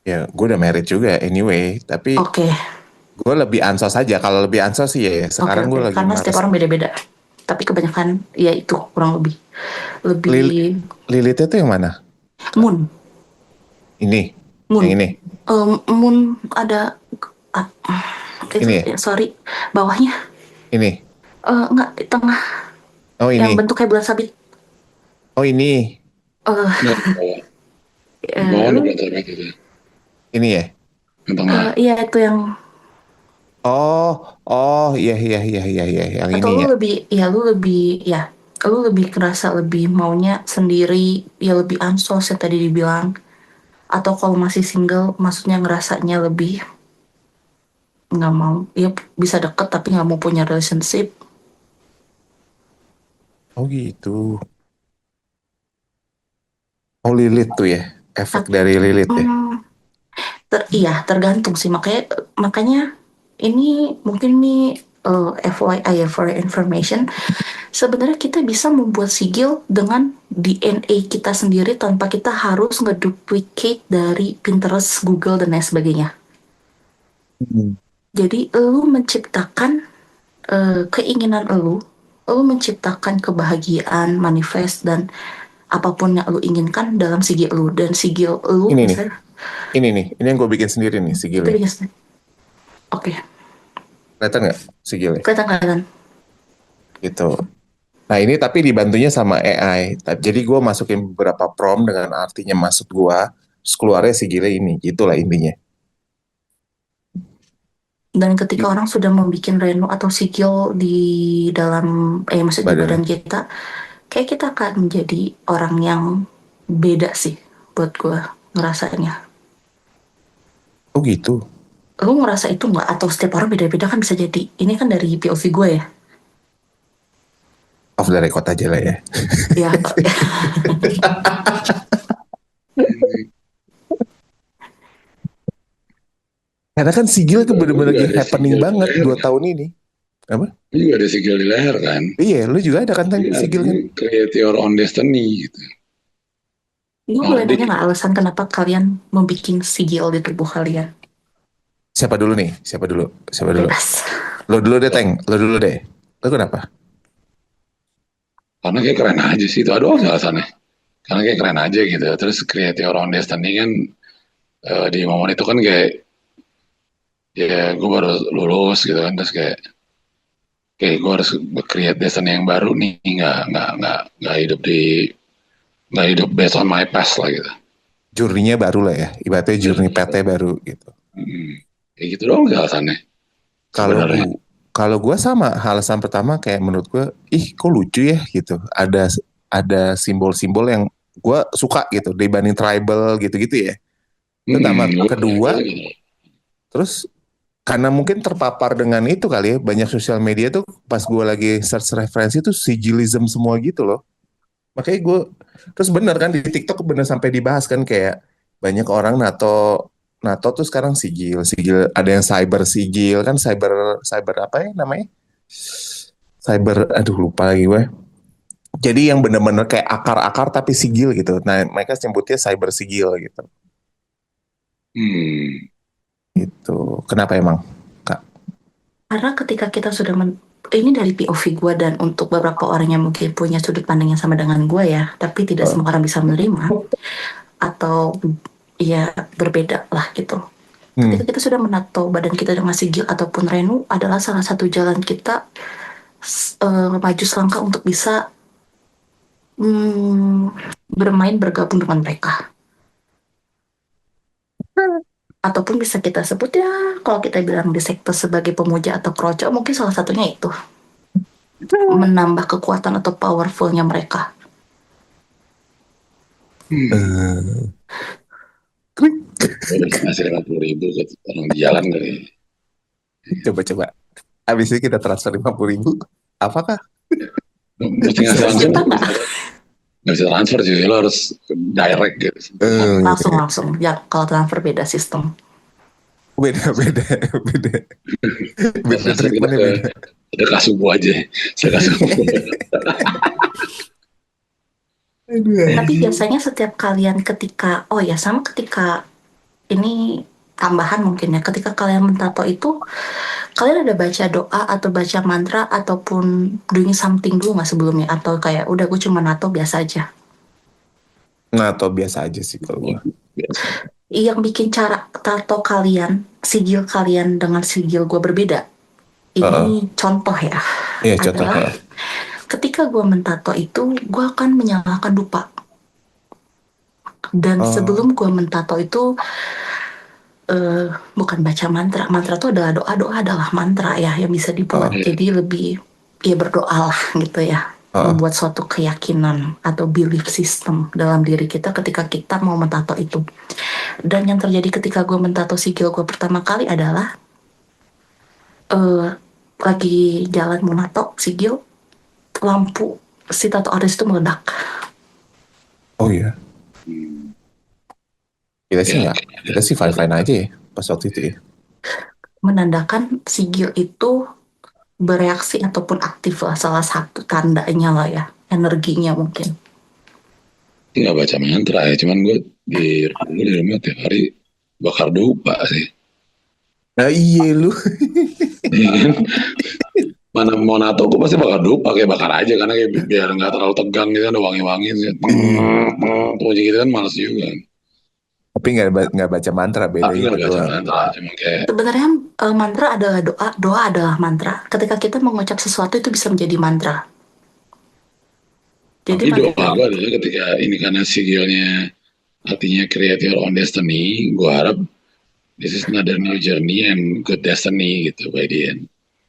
Ya, gue udah married juga anyway. Tapi Oke, gue lebih ansos aja. Kalau lebih ansos sih ya. Sekarang gue lagi karena setiap males. orang beda-beda. Tapi kebanyakan, ya itu kurang lebih. Lil Lebih lilitnya tuh yang mana? moon. Ini, Moon. yang ini, Moon ada ah, itu ini ya, ya, sorry, bawahnya ini. enggak di tengah Oh yang ini, bentuknya bulan sabit. oh ini, eh Nah, di bawah ada Lu berapa itu? ini ya. Yang tengah. iya itu yang, Oh, oh, iya, yang atau ini lu ya. lebih, ya lu lebih, ya lu lebih kerasa lebih maunya sendiri, ya lebih ansos yang tadi dibilang, atau kalau masih single maksudnya ngerasanya lebih nggak mau, ya bisa deket tapi nggak mau punya relationship. Oh gitu. Oh lilit tuh ya, efek Tapi, dari lilit ya. iya tergantung sih, makanya makanya ini mungkin nih FYI ya, for your information, sebenarnya kita bisa membuat sigil dengan DNA kita sendiri tanpa kita harus ngeduplicate dari Pinterest, Google dan lain sebagainya. Hmm. Jadi lu menciptakan keinginan lu menciptakan kebahagiaan, manifest dan apapun yang lu inginkan dalam sigil lu, dan sigil lu Ini nih, misalnya ini yang gue bikin sendiri nih itu sigilnya. bikin. Oke, Kelihatan nggak sigilnya? kelihatan. Gitu. Nah ini tapi dibantunya sama AI. Jadi gue masukin beberapa prompt dengan artinya maksud gue, terus keluarnya sigilnya ini. Itulah intinya. Dan ketika orang sudah membuat reno atau sigil di dalam, maksud di badan Badan. kita, kayak kita akan menjadi orang yang beda sih buat gue ngerasanya. Oh gitu. Lu ngerasa itu nggak? Atau setiap orang beda-beda kan bisa jadi. Ini kan dari POV gue ya. Off the record aja lah ya. Ya, Karena kan sigil tuh Gue bener-bener juga lagi ada happening sigil di banget leher. 2 tahun ini. Apa? Gue juga ada sigil di leher kan. Iya, lu juga ada kan Jadi sigil artinya kan? create your own destiny gitu. gue Nah, boleh nanya nggak alasan kenapa kalian membuat sigil di tubuh kalian? Siapa dulu nih? Siapa dulu? Siapa dulu? Bebas. Lo dulu deh, Teng. Lo dulu deh. Lo kenapa? karena kayak keren aja sih itu. Aduh alasannya. Karena kayak keren aja gitu. Terus create your own destiny kan di momen itu kan kayak ya gue baru lulus gitu kan. Terus kayak gue harus create destiny yang baru nih. Nggak hidup nggak hidup based on my past lah gitu. Journey-nya baru lah ya. Ibaratnya journey Journey-nya PT baru gitu. Kayak gitu doang sih alasannya Kalau sebenarnya. kalau gue sama alasan pertama kayak menurut gue, ih kok lucu ya gitu. Ada simbol-simbol yang gue suka gitu dibanding tribal gitu-gitu ya. Pertama, kedua, Gitu. terus karena mungkin terpapar dengan itu kali ya, banyak sosial media tuh pas gue lagi search referensi tuh sigilism semua gitu loh. Makanya gue, terus bener kan di TikTok bener sampai dibahas kan kayak banyak orang nato nato tuh sekarang sigil ada yang cyber sigil kan cyber cyber apa ya namanya, cyber aduh lupa lagi gue. Jadi yang bener-bener kayak akar-akar tapi sigil gitu. Nah mereka sebutnya cyber sigil gitu. Hmm. Itu kenapa emang Kak? Karena ketika kita sudah ini dari POV gue, dan untuk beberapa orang yang mungkin punya sudut pandang yang sama dengan gue ya, tapi tidak semua orang bisa menerima, atau ya berbeda lah gitu. Hmm. Ketika kita sudah menato badan kita dengan sigil ataupun renu adalah salah satu jalan kita maju selangkah untuk bisa bermain bergabung dengan mereka. Ataupun bisa kita sebut ya, kalau kita bilang di sektor sebagai pemuja atau kroco, mungkin salah satunya itu menambah kekuatan atau powerfulnya mereka. Eh, Gue bisa ngasih 50.000 ke orang di jalan kali. Coba-coba. Habis itu kita transfer 50.000. Apakah Mesti ngasih bisa? langsung. Kita nggak Nggak bisa transfer sih, lo harus direct gitu. langsung ya, kalau transfer beda sistem. Beda, beda, beda. Beda Transfer kita treatmentnya ke beda. sedekah subuh aja. Sedekah subuh. Aduh. Tapi biasanya setiap kalian ketika, oh ya sama ketika ini tambahan mungkin ya, ketika kalian mentato itu, kalian ada baca doa atau baca mantra ataupun doing something dulu nggak sebelumnya? Atau kayak udah gue cuma nato biasa aja? Nah, atau biasa aja sih kalau gua. Biasa. Yang bikin cara tato kalian, sigil kalian dengan sigil gue berbeda. Ini contoh ya, Iya, contoh. adalah ketika gue mentato itu, gue akan menyalakan dupa. Dan sebelum gue mentato itu, bukan baca mantra. Mantra itu adalah doa adalah mantra ya, yang bisa dibuat jadi lebih, ya berdoa lah gitu ya. Membuat suatu keyakinan atau belief system dalam diri kita ketika kita mau mentato itu. Dan yang terjadi ketika gue mentato sigil gue pertama kali adalah lagi jalan mau nato sigil, lampu si tato artis itu meledak. Oh iya. Kita sih fine-fine aja ya pas waktu itu ya. Menandakan sigil itu bereaksi ataupun aktif lah, salah satu tandanya lah ya, energinya mungkin. Nggak baca mantra ya, cuman gue di rumah tiap hari bakar dupa sih. Nah iya lu. Iya kan? Mana mau nato gue pasti bakar dupa, kayak bakar aja karena kayak biar nggak terlalu tegang gitu kan, ada wangi-wangi sih. Tuh gitu kan males juga. Tapi nggak baca mantra, beda Tapi itu nggak baca doang. mantra, cuma kayak Sebenarnya mantra adalah doa, doa adalah mantra. Ketika kita mengucap sesuatu itu bisa menjadi mantra. Jadi tapi doa mantra gue adalah ketika ini karena sigilnya artinya create your own destiny, gue harap this is another new journey and good destiny gitu by the end.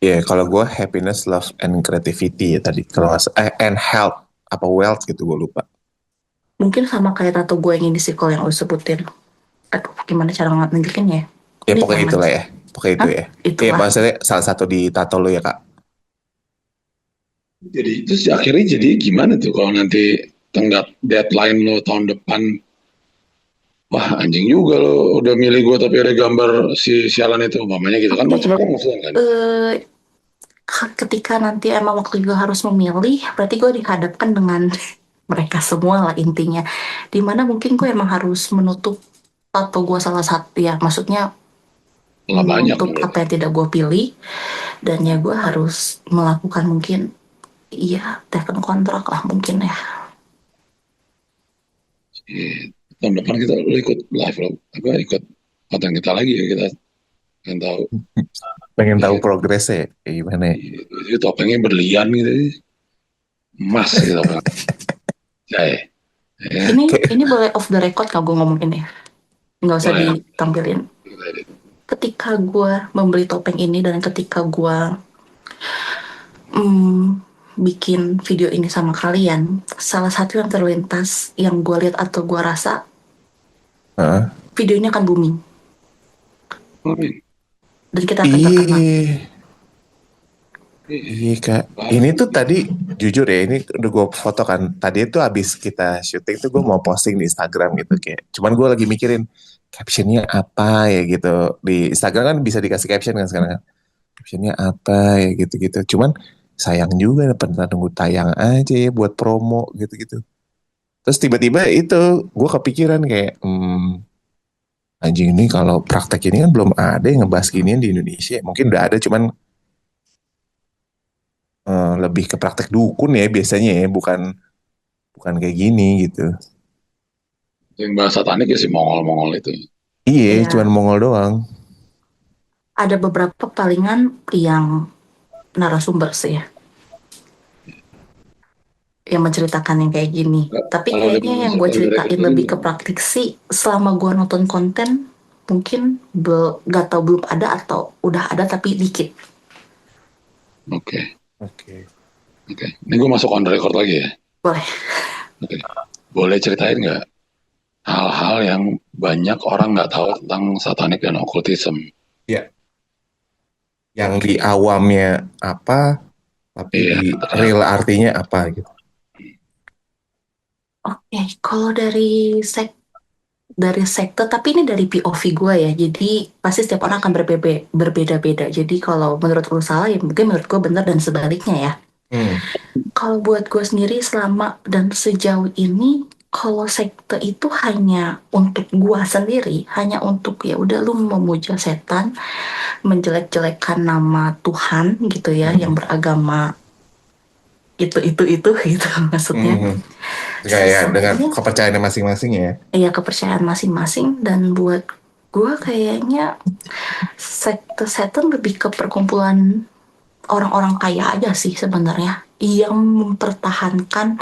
Iya, kalau gue happiness, love, and creativity ya tadi. Kalau and health, apa wealth gitu gue lupa. mungkin sama kayak tato gue yang ini sih kalau yang lo sebutin. Aduh, gimana cara nunjukinnya ya? Ya Ini pokoknya tangan. itulah ya. Pokoknya itu Hah? ya. Itulah. Iya, maksudnya salah satu di tato lo ya kak. Jadi terus akhirnya jadi gimana tuh kalau nanti tenggat deadline lo tahun depan, wah anjing juga lo udah milih gue tapi ada gambar si sialan itu umpamanya gitu kan, macam kan maksudnya kan. Ketika nanti emang waktu gue harus memilih, berarti gue dihadapkan dengan mereka semua lah intinya. Dimana mungkin gue emang harus menutup tato gue salah satu ya, maksudnya Lah banyak menutup menurut. apa yang tidak gue pilih, dan ya gue harus melakukan mungkin, iya, tekan kontrak lah mungkin ya. Tahun depan kita lo ikut live lo apa ikut konten kita lagi ya, kita kan tahu. Pengen tahu Iya. progresnya ya, kayak gimana ya. Itu topengnya berlian gitu, emas gitu topeng. Jai. Ya, Ini boleh off the record kalau gue ngomong ini, nggak usah boleh. ditampilin. Ketika gue membeli topeng ini dan ketika gue bikin video ini sama kalian, salah satu yang terlintas yang gue lihat atau gue rasa, video ini akan booming dan kita akan terkenal. Iya kak. Ini tuh tadi jujur ya, ini udah gue foto kan. Tadi itu abis kita syuting tuh gue mau posting di Instagram gitu kayak. Cuman gue lagi mikirin captionnya apa ya gitu. Di Instagram kan bisa dikasih caption kan sekarang kan. Captionnya apa ya gitu-gitu. Cuman sayang juga pernah nunggu tayang aja ya buat promo gitu-gitu. Terus tiba-tiba itu gue kepikiran kayak anjing ini kalau praktek ini kan belum ada yang ngebahas ginian di Indonesia. Mungkin udah ada cuman lebih ke praktek dukun ya biasanya ya, bukan kayak gini gitu. Yang bahasa satanik ya si Mongol-Mongol itu. Iya, Iya, cuman Mongol doang. ada beberapa palingan yang narasumber sih ya, yang menceritakan yang kayak gini. Tapi Kalau kayaknya yang gue kalau dari ceritain kecil lebih ke gimana? praktik sih, selama gue nonton konten, mungkin gak tau belum ada atau udah ada tapi dikit. Oke, Oke. oke. Ini gue masuk on record lagi ya. Boleh. Oke. Boleh ceritain nggak hal-hal yang banyak orang nggak tahu tentang satanik dan okultisme? Ya, yang di awamnya apa, tapi Iya, di real artinya apa gitu. Oke, kalau dari sekte, tapi ini dari POV gue ya, jadi pasti setiap orang akan berbeda-beda. Jadi kalau menurut lu salah, ya mungkin menurut gue benar dan sebaliknya ya. Hmm. Kalau buat gue sendiri selama dan sejauh ini, kalau sekte itu hanya untuk gue sendiri, hanya untuk ya udah lu memuja setan, menjelek-jelekan nama Tuhan gitu ya, yang beragama itu gitu maksudnya. Hmm. Kayak dengan Sisanya kepercayaannya masing-masing ya. ya kepercayaan masing-masing, dan buat gue kayaknya sekte setan lebih ke perkumpulan orang-orang kaya aja sih sebenarnya, yang mempertahankan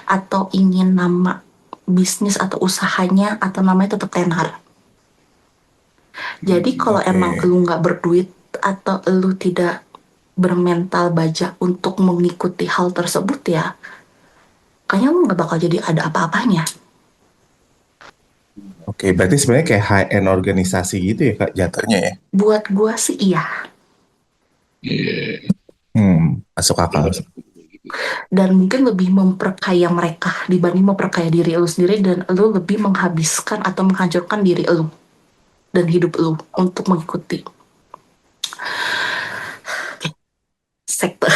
atau ingin nama bisnis atau usahanya atau namanya tetap tenar. Jadi kalau Oke. emang lu nggak berduit atau lu tidak bermental baja untuk mengikuti hal tersebut, ya kayaknya lu nggak bakal jadi ada apa-apanya. Oke, berarti sebenarnya kayak high end organisasi gitu ya Kak jatuhnya ya. Buat gua sih iya. iya. Masuk akal. Dan mungkin lebih memperkaya mereka dibanding memperkaya diri lu sendiri, dan lu lebih menghabiskan atau menghancurkan diri lu dan hidup lu untuk mengikuti sekte.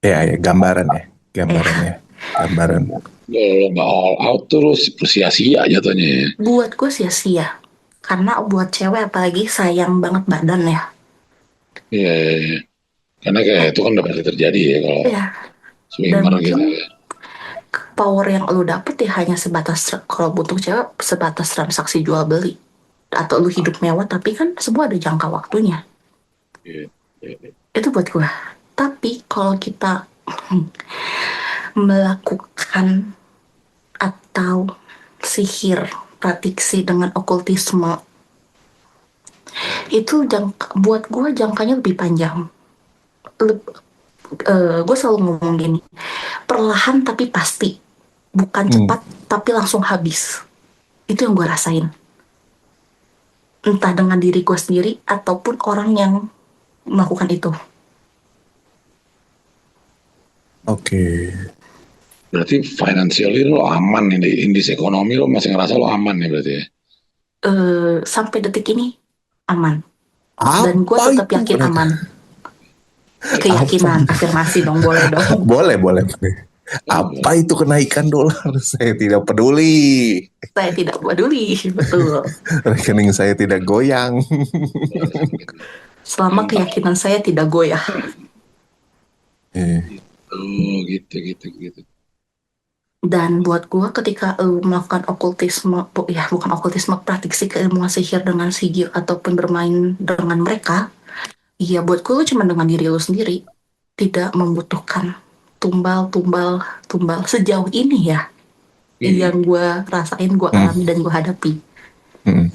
Ya, ya, gambaran ya. Ya, Gambarannya. Gambaran. Kalau nggak all out terus sia-sia jatuhnya ya. buat gue sia-sia. Karena buat cewek apalagi sayang banget badan ya. Iya, iya, iya. Karena kayak itu kan udah pasti terjadi ya kalau Ya, dan swimmer gitu mungkin ya. power yang lu dapet ya hanya sebatas, kalau butuh cewek, sebatas transaksi jual beli. Atau lu hidup mewah, tapi kan semua ada jangka waktunya. Iya, iya, iya. Itu buat gue. Tapi kalau kita melakukan atau sihir, praktisi dengan okultisme, itu buat gue jangkanya lebih panjang. Gue selalu ngomong gini, perlahan tapi pasti, bukan Hmm. cepat tapi langsung habis. Itu yang gue rasain, entah dengan diri gue sendiri ataupun orang yang melakukan itu. Oke. Berarti financially lo aman nih, di indis ekonomi lo masih ngerasa lo aman nih berarti ya. Sampai detik ini aman, dan gue Apa tetap itu? yakin aman. Apa? Keyakinan, afirmasi dong, boleh dong. Boleh, boleh. Oh, Apa itu kenaikan dolar? Saya tidak peduli. Saya tidak peduli, betul. Rekening saya tidak goyang. Selama keyakinan saya tidak goyah. Eh, oh, gitu, gitu, gitu. Dan buat gue ketika lu melakukan okultisme, ya bukan okultisme, praktisi keilmuan sihir dengan sigil ataupun bermain dengan mereka, iya buat gue lu cuma dengan diri lu sendiri. Tidak membutuhkan tumbal sejauh ini ya. Yang gue rasain, gue Hmm. alami dan gue hadapi. hmm.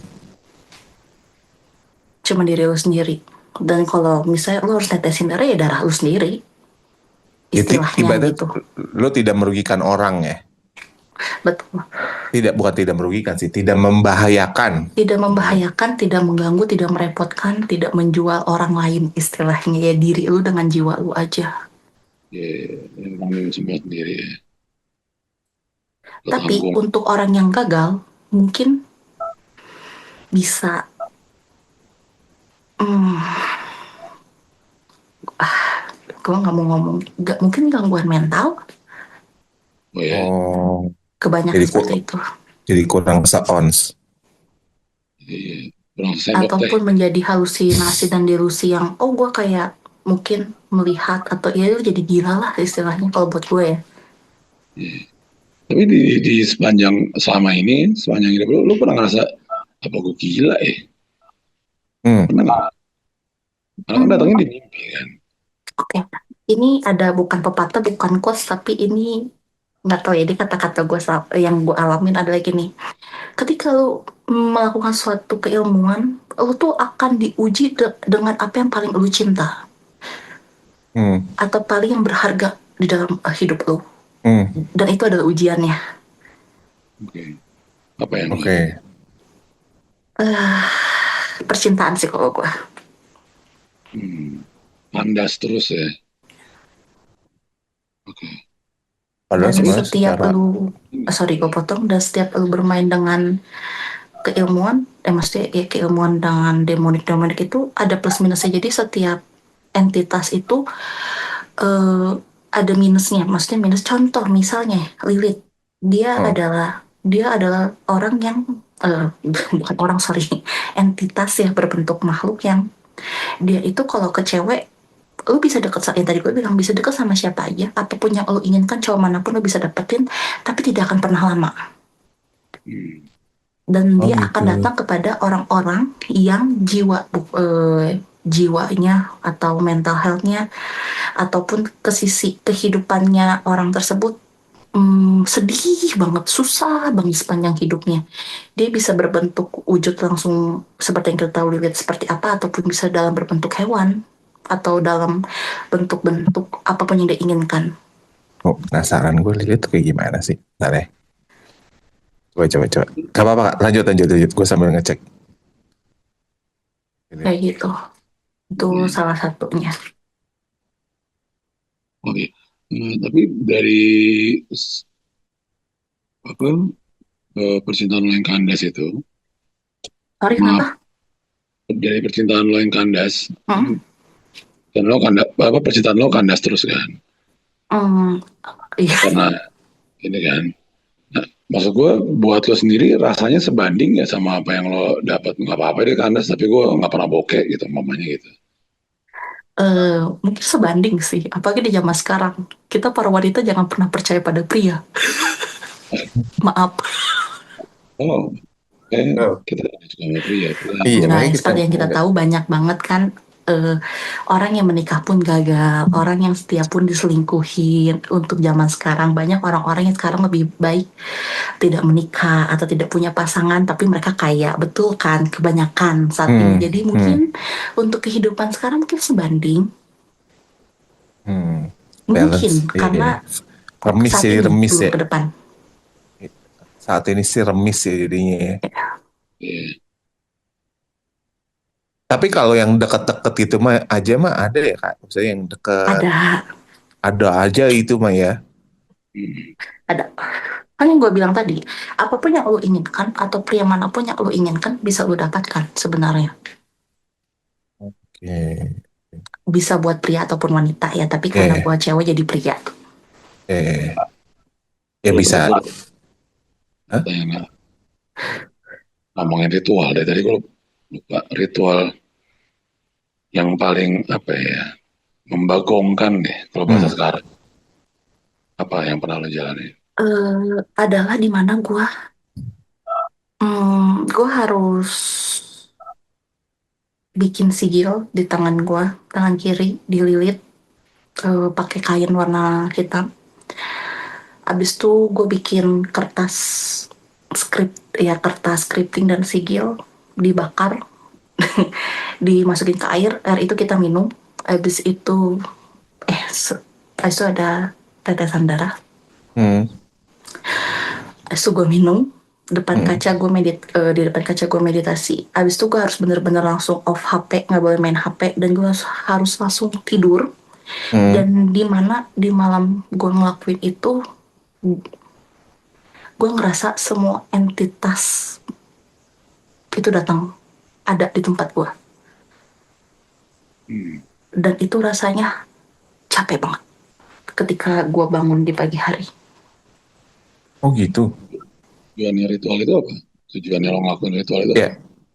Cuma diri lu sendiri. Dan kalau misalnya lu harus netesin darah, ya darah lu sendiri. Istilahnya Ibarat gitu. lo tidak merugikan orang ya. Betul. Bukan tidak merugikan sih, tidak membahayakan. Tidak membahayakan, tidak mengganggu, tidak merepotkan, tidak menjual orang lain, istilahnya ya, diri lu dengan jiwa lu aja. Iya, ngomongin semua sendiri ya. Lo Tapi tanggung. untuk orang yang gagal, mungkin bisa gue nggak mau ngomong, nggak mungkin gangguan mental, Oh ya, Oh, kebanyakan jadi seperti itu, jadi kurang seons. iya. Kurang sendok teh. ataupun menjadi halusinasi dan delusi yang oh gue kayak mungkin melihat, atau ya lu jadi gila lah istilahnya kalau buat gue ya. Iya. Tapi di sepanjang hidup lu pernah ngerasa apa gue gila ya? Hmm. Pernah nggak? Karena kan Hmm, datangnya di mimpi kan. oke. Ini ada bukan pepatah, bukan quotes, tapi ini nggak tahu ya. Ini kata-kata gue yang gue alamin adalah gini. Ketika lu melakukan suatu keilmuan, lu tuh akan diuji dengan apa yang paling lu cinta Hmm. atau paling yang berharga di dalam hidup lu. Hmm. Dan itu adalah ujiannya. Oke. Apa yang lu? Oke. Eh, Percintaan sih kalau gue. Kandas terus ya. Oke. Padahal Dan sebenarnya setiap secara lu, sorry gue potong, dan setiap lu bermain dengan keilmuan, maksudnya ya keilmuan dengan demonik-demonik itu ada plus minusnya. Jadi setiap entitas itu eh, ada minusnya. Maksudnya minus, contoh misalnya Lilith, dia oh. adalah dia adalah orang yang bukan orang, sorry, entitas yang berbentuk makhluk yang dia itu kalau ke cewek, lu bisa deket yang tadi gue bilang, bisa deket sama siapa aja, apapun yang lu inginkan, cowok manapun lu bisa dapetin, tapi tidak akan pernah lama. Hmm. Dan Oh dia gitu. akan datang kepada orang-orang yang jiwanya atau mental health-nya ataupun ke sisi kehidupannya orang tersebut sedih banget, susah banget sepanjang hidupnya. Dia bisa berbentuk wujud langsung seperti yang kita tahu, lihat seperti apa, ataupun bisa dalam berbentuk hewan atau dalam bentuk-bentuk apapun yang dia inginkan. Oh, penasaran gue lihat kayak gimana sih. Ntar ya. Coba. Gak apa-apa, Kak. Lanjut. Gue sambil ngecek. Ini. Kayak gitu. Itu salah satunya. Oke. Tapi dari apa percintaan lo yang kandas itu, Sorry, maaf, kenapa? dari percintaan lo yang kandas, Hmm? dan lo kandas, apa percintaan lo kandas terus kan? Hmm, iya. Karena ini kan. Nah, maksud gue buat lo sendiri rasanya sebanding ya sama apa yang lo dapat. Nggak apa-apa deh kandas, tapi gue nggak pernah bokeh gitu, mamanya gitu. Mungkin sebanding sih, apalagi di zaman sekarang. Kita para wanita jangan pernah percaya pada pria. Maaf. Oh, kayak Oh. kita juga sama pria. Iya, Nah, makanya kita seperti yang kita tahu banyak banget kan eh, orang yang menikah pun gagal, orang yang setia pun diselingkuhin. Untuk zaman sekarang banyak orang-orang yang sekarang lebih baik tidak menikah atau tidak punya pasangan, tapi mereka kaya, betul kan? Kebanyakan saat ini. hmm, Jadi hmm, mungkin untuk kehidupan sekarang mungkin sebanding, balance. mungkin Iya. karena Remis saat sih, ini remis belum ya. ke depan. Saat ini sih remis ya jadinya ya. Iya. Tapi kalau yang deket-deket itu mah aja mah ada ya Kak. Maksudnya yang deket Ada, ada aja itu mah ya. Hmm. ada. Kan yang gue bilang tadi, apapun yang lo inginkan atau pria manapun yang lo inginkan bisa lo dapatkan sebenarnya. Oke. Bisa buat pria ataupun wanita ya, tapi karena Eh, buat cewek jadi pria. eh, ya Lo bisa. berarti Hah? tanya ngomongin ritual deh tadi gue lupa ritual yang paling apa ya membagongkan deh kalau bahasa Hmm. sekarang apa yang pernah lo jalani. Adalah di mana gue harus bikin sigil di tangan gue, tangan kiri dililit pakai kain warna hitam. Abis itu gue bikin kertas kertas scripting dan sigil dibakar, dimasukin ke air itu kita minum. Abis itu abis itu ada tetesan darah. Hmm. Abis itu gue minum depan Hmm. kaca, di depan kaca gue meditasi. Abis itu gue harus bener-bener langsung off HP, nggak boleh main HP, dan gue harus langsung tidur. Hmm. Dan di mana di malam gue ngelakuin itu, gue ngerasa semua entitas itu datang, ada di tempat gue. Hmm. Dan itu rasanya capek banget ketika gue bangun di pagi hari. Oh gitu. Tujuannya ritual itu apa? Tujuannya lo ngelakuin ritual itu apa? Ya,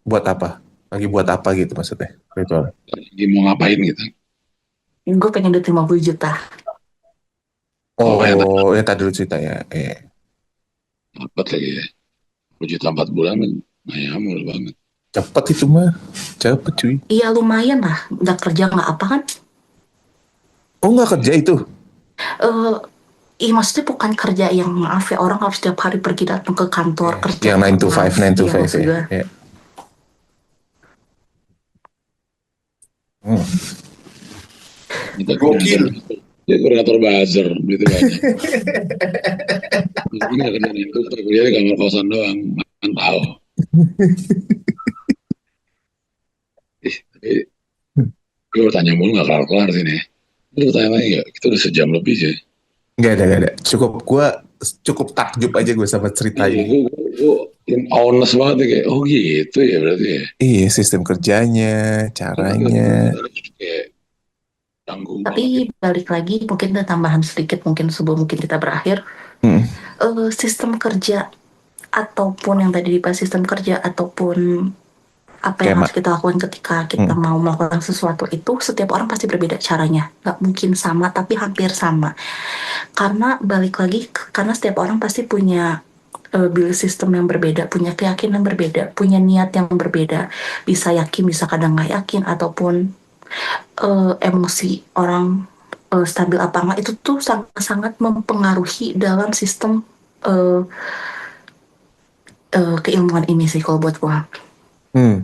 buat apa? Lagi buat apa gitu maksudnya? Ritual. Lagi mau ngapain gitu? Gue pengen duit 50 juta. Oh yang tadi. Oh, ya tadi lu cerita ya. dapat lagi ya. 10 juta 4 bulan kan ngayamul banget. Cepet itu mah. Cepet cuy. Iya lumayan lah, nggak kerja nggak apa kan. Oh nggak kerja itu? eh Iya maksudnya bukan kerja yang maaf ya orang harus setiap hari pergi datang ke kantor Iya. kerja Yang 9 to 5, keras. 9 to Iya 5 maksud ya. gue. Iya. Hmm. Kita Gokil. dia koordinator buzzer, duitnya banyak. Mungkin nggak kerja itu, kuliah di kamar kosan doang, makan tahu. Tapi gue bertanya mulu nggak kelar-kelar sini. Lu bertanya lagi nggak? Kita udah sejam lebih sih. Nggak ada. Cukup takjub aja gue sama cerita Iya, ini. gue honest banget nih, kayak, oh gitu ya berarti ya. Iya, sistem kerjanya, caranya. Kayak tanggung banget. Tapi balik lagi mungkin ada tambahan sedikit mungkin sebelum mungkin kita berakhir. Hmm. Sistem kerja ataupun yang tadi dibahas sistem kerja ataupun apa yang Kayak harus kita lakukan ketika kita mau melakukan sesuatu itu setiap orang pasti berbeda caranya, nggak mungkin sama tapi hampir sama karena balik lagi karena setiap orang pasti punya belief system yang berbeda, punya keyakinan berbeda, punya niat yang berbeda, bisa yakin bisa kadang nggak yakin ataupun emosi orang stabil apa enggak itu tuh sangat-sangat mempengaruhi dalam sistem uh, keilmuan ini sih kalau buat gua. Hmm.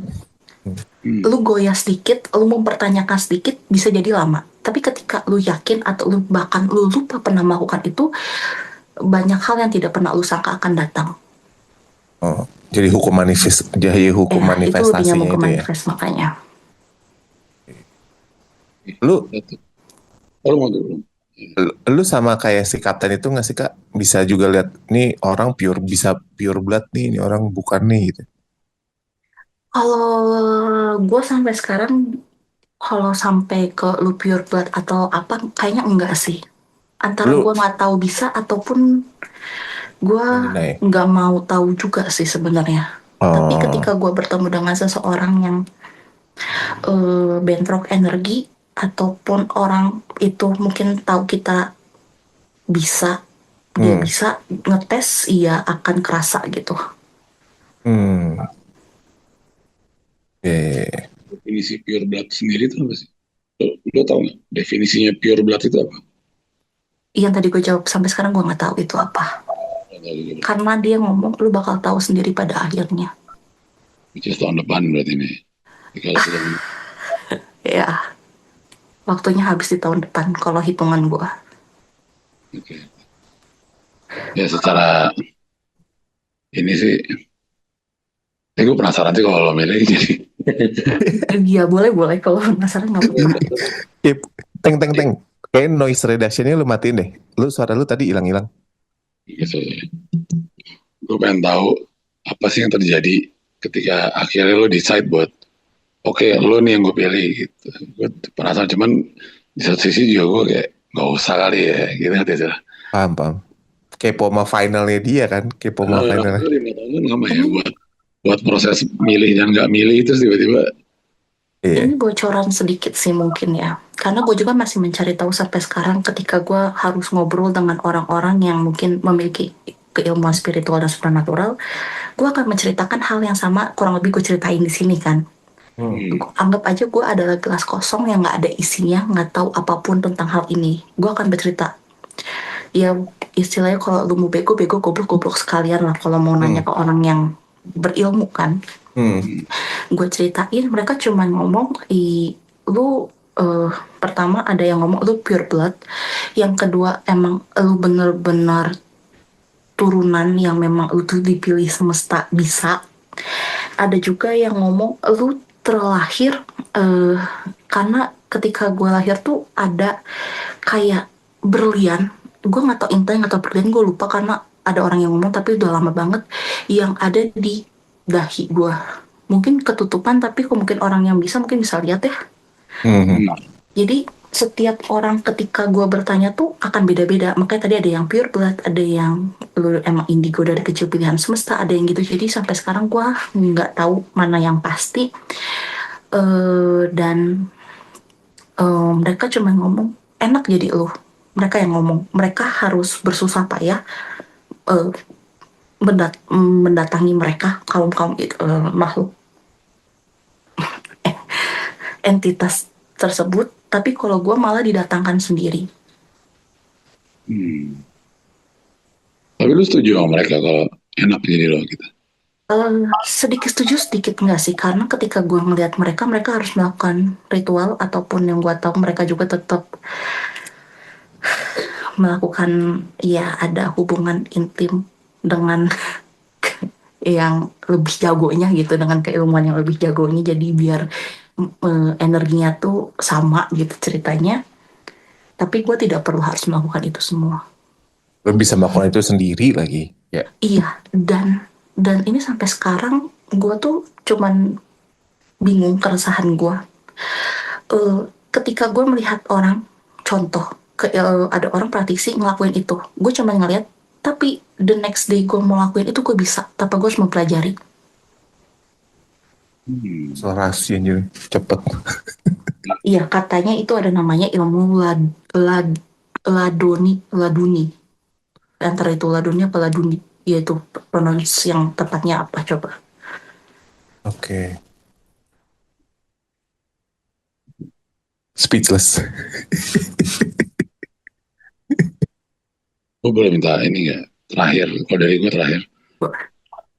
Lu goyah sedikit, lu mempertanyakan sedikit bisa jadi lama. Tapi ketika lu yakin atau lu bahkan lu lupa pernah melakukan itu, banyak hal yang tidak pernah lu sangka akan datang. Oh, jadi hukum Ya, itu lebih nyambung manifestasinya ke itu ya. manifest makanya. Lu Kalau mau dulu. lu sama kayak si kapten itu nggak sih Kak? Bisa juga lihat nih orang bisa pure blood nih, ini orang bukan nih gitu. Kalau gue sampai sekarang, kalau sampai ke lu pure blood atau apa, kayaknya enggak sih. Antara gue Lu nggak tahu bisa ataupun gue menilai. nggak mau tahu juga sih sebenarnya. Tapi Oh, ketika gue bertemu dengan seseorang yang bentrok energi ataupun orang itu mungkin tahu kita bisa, dia hmm, bisa ngetes, iya akan kerasa gitu. hmm, yeah. Definisi pure blood sendiri itu apa sih? Lo tau nggak definisinya pure blood itu apa? Yang tadi gue jawab sampai sekarang gue nggak tahu itu apa. Nggak tahu juga. Karena dia ngomong lu bakal tahu sendiri pada akhirnya. Which is tahun depan berarti ini. Jadi kalau sudah Ya, waktunya habis di tahun depan kalau hitungan gue. oke. Ya secara ini sih, gue penasaran sih kalau lo milih jadi. Iya boleh kalau penasaran nggak apa-apa. Ip, teng. Kayak noise reductionnya lu matiin deh. Suara lu tadi hilang-hilang. Gitu. Gue pengen tahu apa sih yang terjadi ketika akhirnya lo decide buat oke, lo nih yang gue pilih gitu. Gue penasaran, cuman di satu sisi juga gue kayak nggak usah kali ya gitu kan ya. Paham. Kepo sama finalnya dia kan. Kepo sama finalnya. Gue 5 tahun kan lama ya buat proses milih dan nggak milih itu tiba-tiba. Iya. Ini bocoran sedikit sih mungkin ya. Karena gue juga masih mencari tahu sampai sekarang ketika gue harus ngobrol dengan orang-orang yang mungkin memiliki keilmuan spiritual dan supernatural, gue akan menceritakan hal yang sama kurang lebih gue ceritain di sini kan. Anggap aja gue adalah gelas kosong yang nggak ada isinya, nggak tahu apapun tentang hal ini. Gue akan bercerita. Ya istilahnya kalau lu mau bego, goblok sekalian lah kalau mau nanya ke orang yang berilmu kan. Gue ceritain mereka cuma ngomong lu pertama ada yang ngomong lu pure blood, yang kedua emang lu bener-bener turunan yang memang lu tuh dipilih semesta bisa. Ada juga yang ngomong lu terlahir karena ketika gue lahir tuh ada kayak berlian, gue nggak tahu intinya nggak tahu berlian, gue lupa karena ada orang yang ngomong tapi udah lama banget yang ada di dahi gue. Mungkin ketutupan tapi kok mungkin orang yang bisa mungkin bisa lihat ya. Jadi setiap orang ketika gue bertanya tuh akan beda-beda. Makanya tadi ada yang pure blood, ada yang lu emang indigo dari kecil pilihan semesta, ada yang gitu. Jadi sampai sekarang gue nggak tahu mana yang pasti. Dan mereka cuma ngomong enak jadi lu. Mereka yang ngomong mereka harus bersusah payah mendatangi mereka kaum makhluk entitas tersebut, tapi kalau gue malah didatangkan sendiri. Tapi lu setuju sama mereka kalau enak jadi lo gitu? Sedikit setuju, sedikit enggak sih, karena ketika gue ngelihat mereka harus melakukan ritual, ataupun yang gue tahu mereka juga tetap melakukan, ya ada hubungan intim dengan yang lebih jagonya gitu, dengan keilmuan yang lebih jagonya, jadi biar energinya tuh sama gitu ceritanya. Tapi gue tidak perlu harus melakukan itu semua. Lo bisa melakukan itu sendiri lagi. Ya. Iya, dan ini sampai sekarang gue tuh cuman bingung, keresahan gue. Ketika gue melihat orang, contoh, ada orang praktisi ngelakuin itu, gue cuma ngeliat, tapi the next day gue mau lakuin itu gue bisa, tanpa gue harus mempelajari. Soal rahasia aja. Cepet. Iya, katanya itu ada namanya ilmu laduni. Antara itu laduni apa laduni, yaitu pronounce yang tepatnya apa coba. Oke. Speechless. Gue boleh minta ini nggak? Terakhir, kalau dari gue terakhir.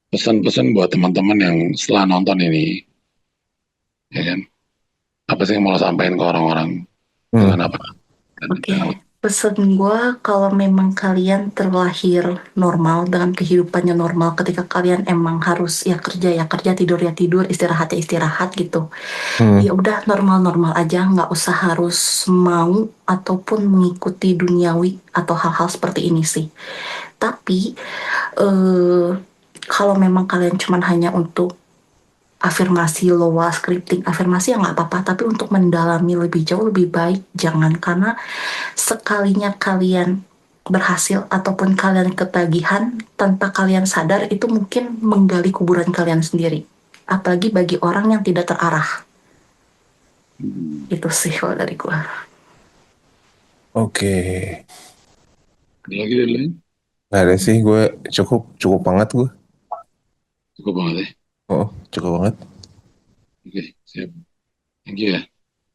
Pesan-pesan buat teman-teman yang setelah nonton ini, ya kan? Apa sih yang mau lo sampaikan ke orang-orang? Dengan apa? Oke, pesan gue, kalau memang kalian terlahir normal dengan kehidupannya normal, ketika kalian emang harus ya kerja, tidur ya tidur, istirahat ya istirahat gitu. Ya udah normal-normal aja, nggak usah harus mau ataupun mengikuti duniawi atau hal-hal seperti ini sih. Tapi kalau memang kalian cuman hanya untuk afirmasi, loa scripting afirmasi, ya nggak apa-apa, tapi untuk mendalami lebih jauh lebih baik jangan, karena sekalinya kalian berhasil ataupun kalian ketagihan tanpa kalian sadar, itu mungkin menggali kuburan kalian sendiri, apalagi bagi orang yang tidak terarah. Itu sih kalau dari gua. Oke. Ada lagi dari lain? Nggak ada sih, gue cukup banget gue. Cukup banget ya. Oh, cukup banget. Oke, siap. Thank you ya.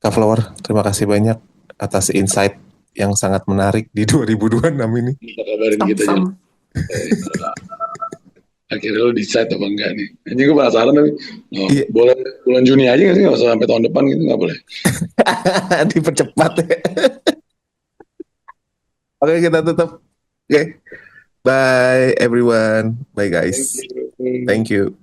Kak Flower, terima kasih banyak atas insight yang sangat menarik di 2026 ini. Kita kabarin kita aja. Sama-sama. Akhirnya lo decide apa enggak nih? Ini gue penasaran tapi Iya. boleh bulan Juni aja nggak sih? Nggak usah sampai tahun depan gitu, nggak boleh. Dipercepat ya. Oke, kita tutup. Oke. Bye everyone. Bye guys. Thank you.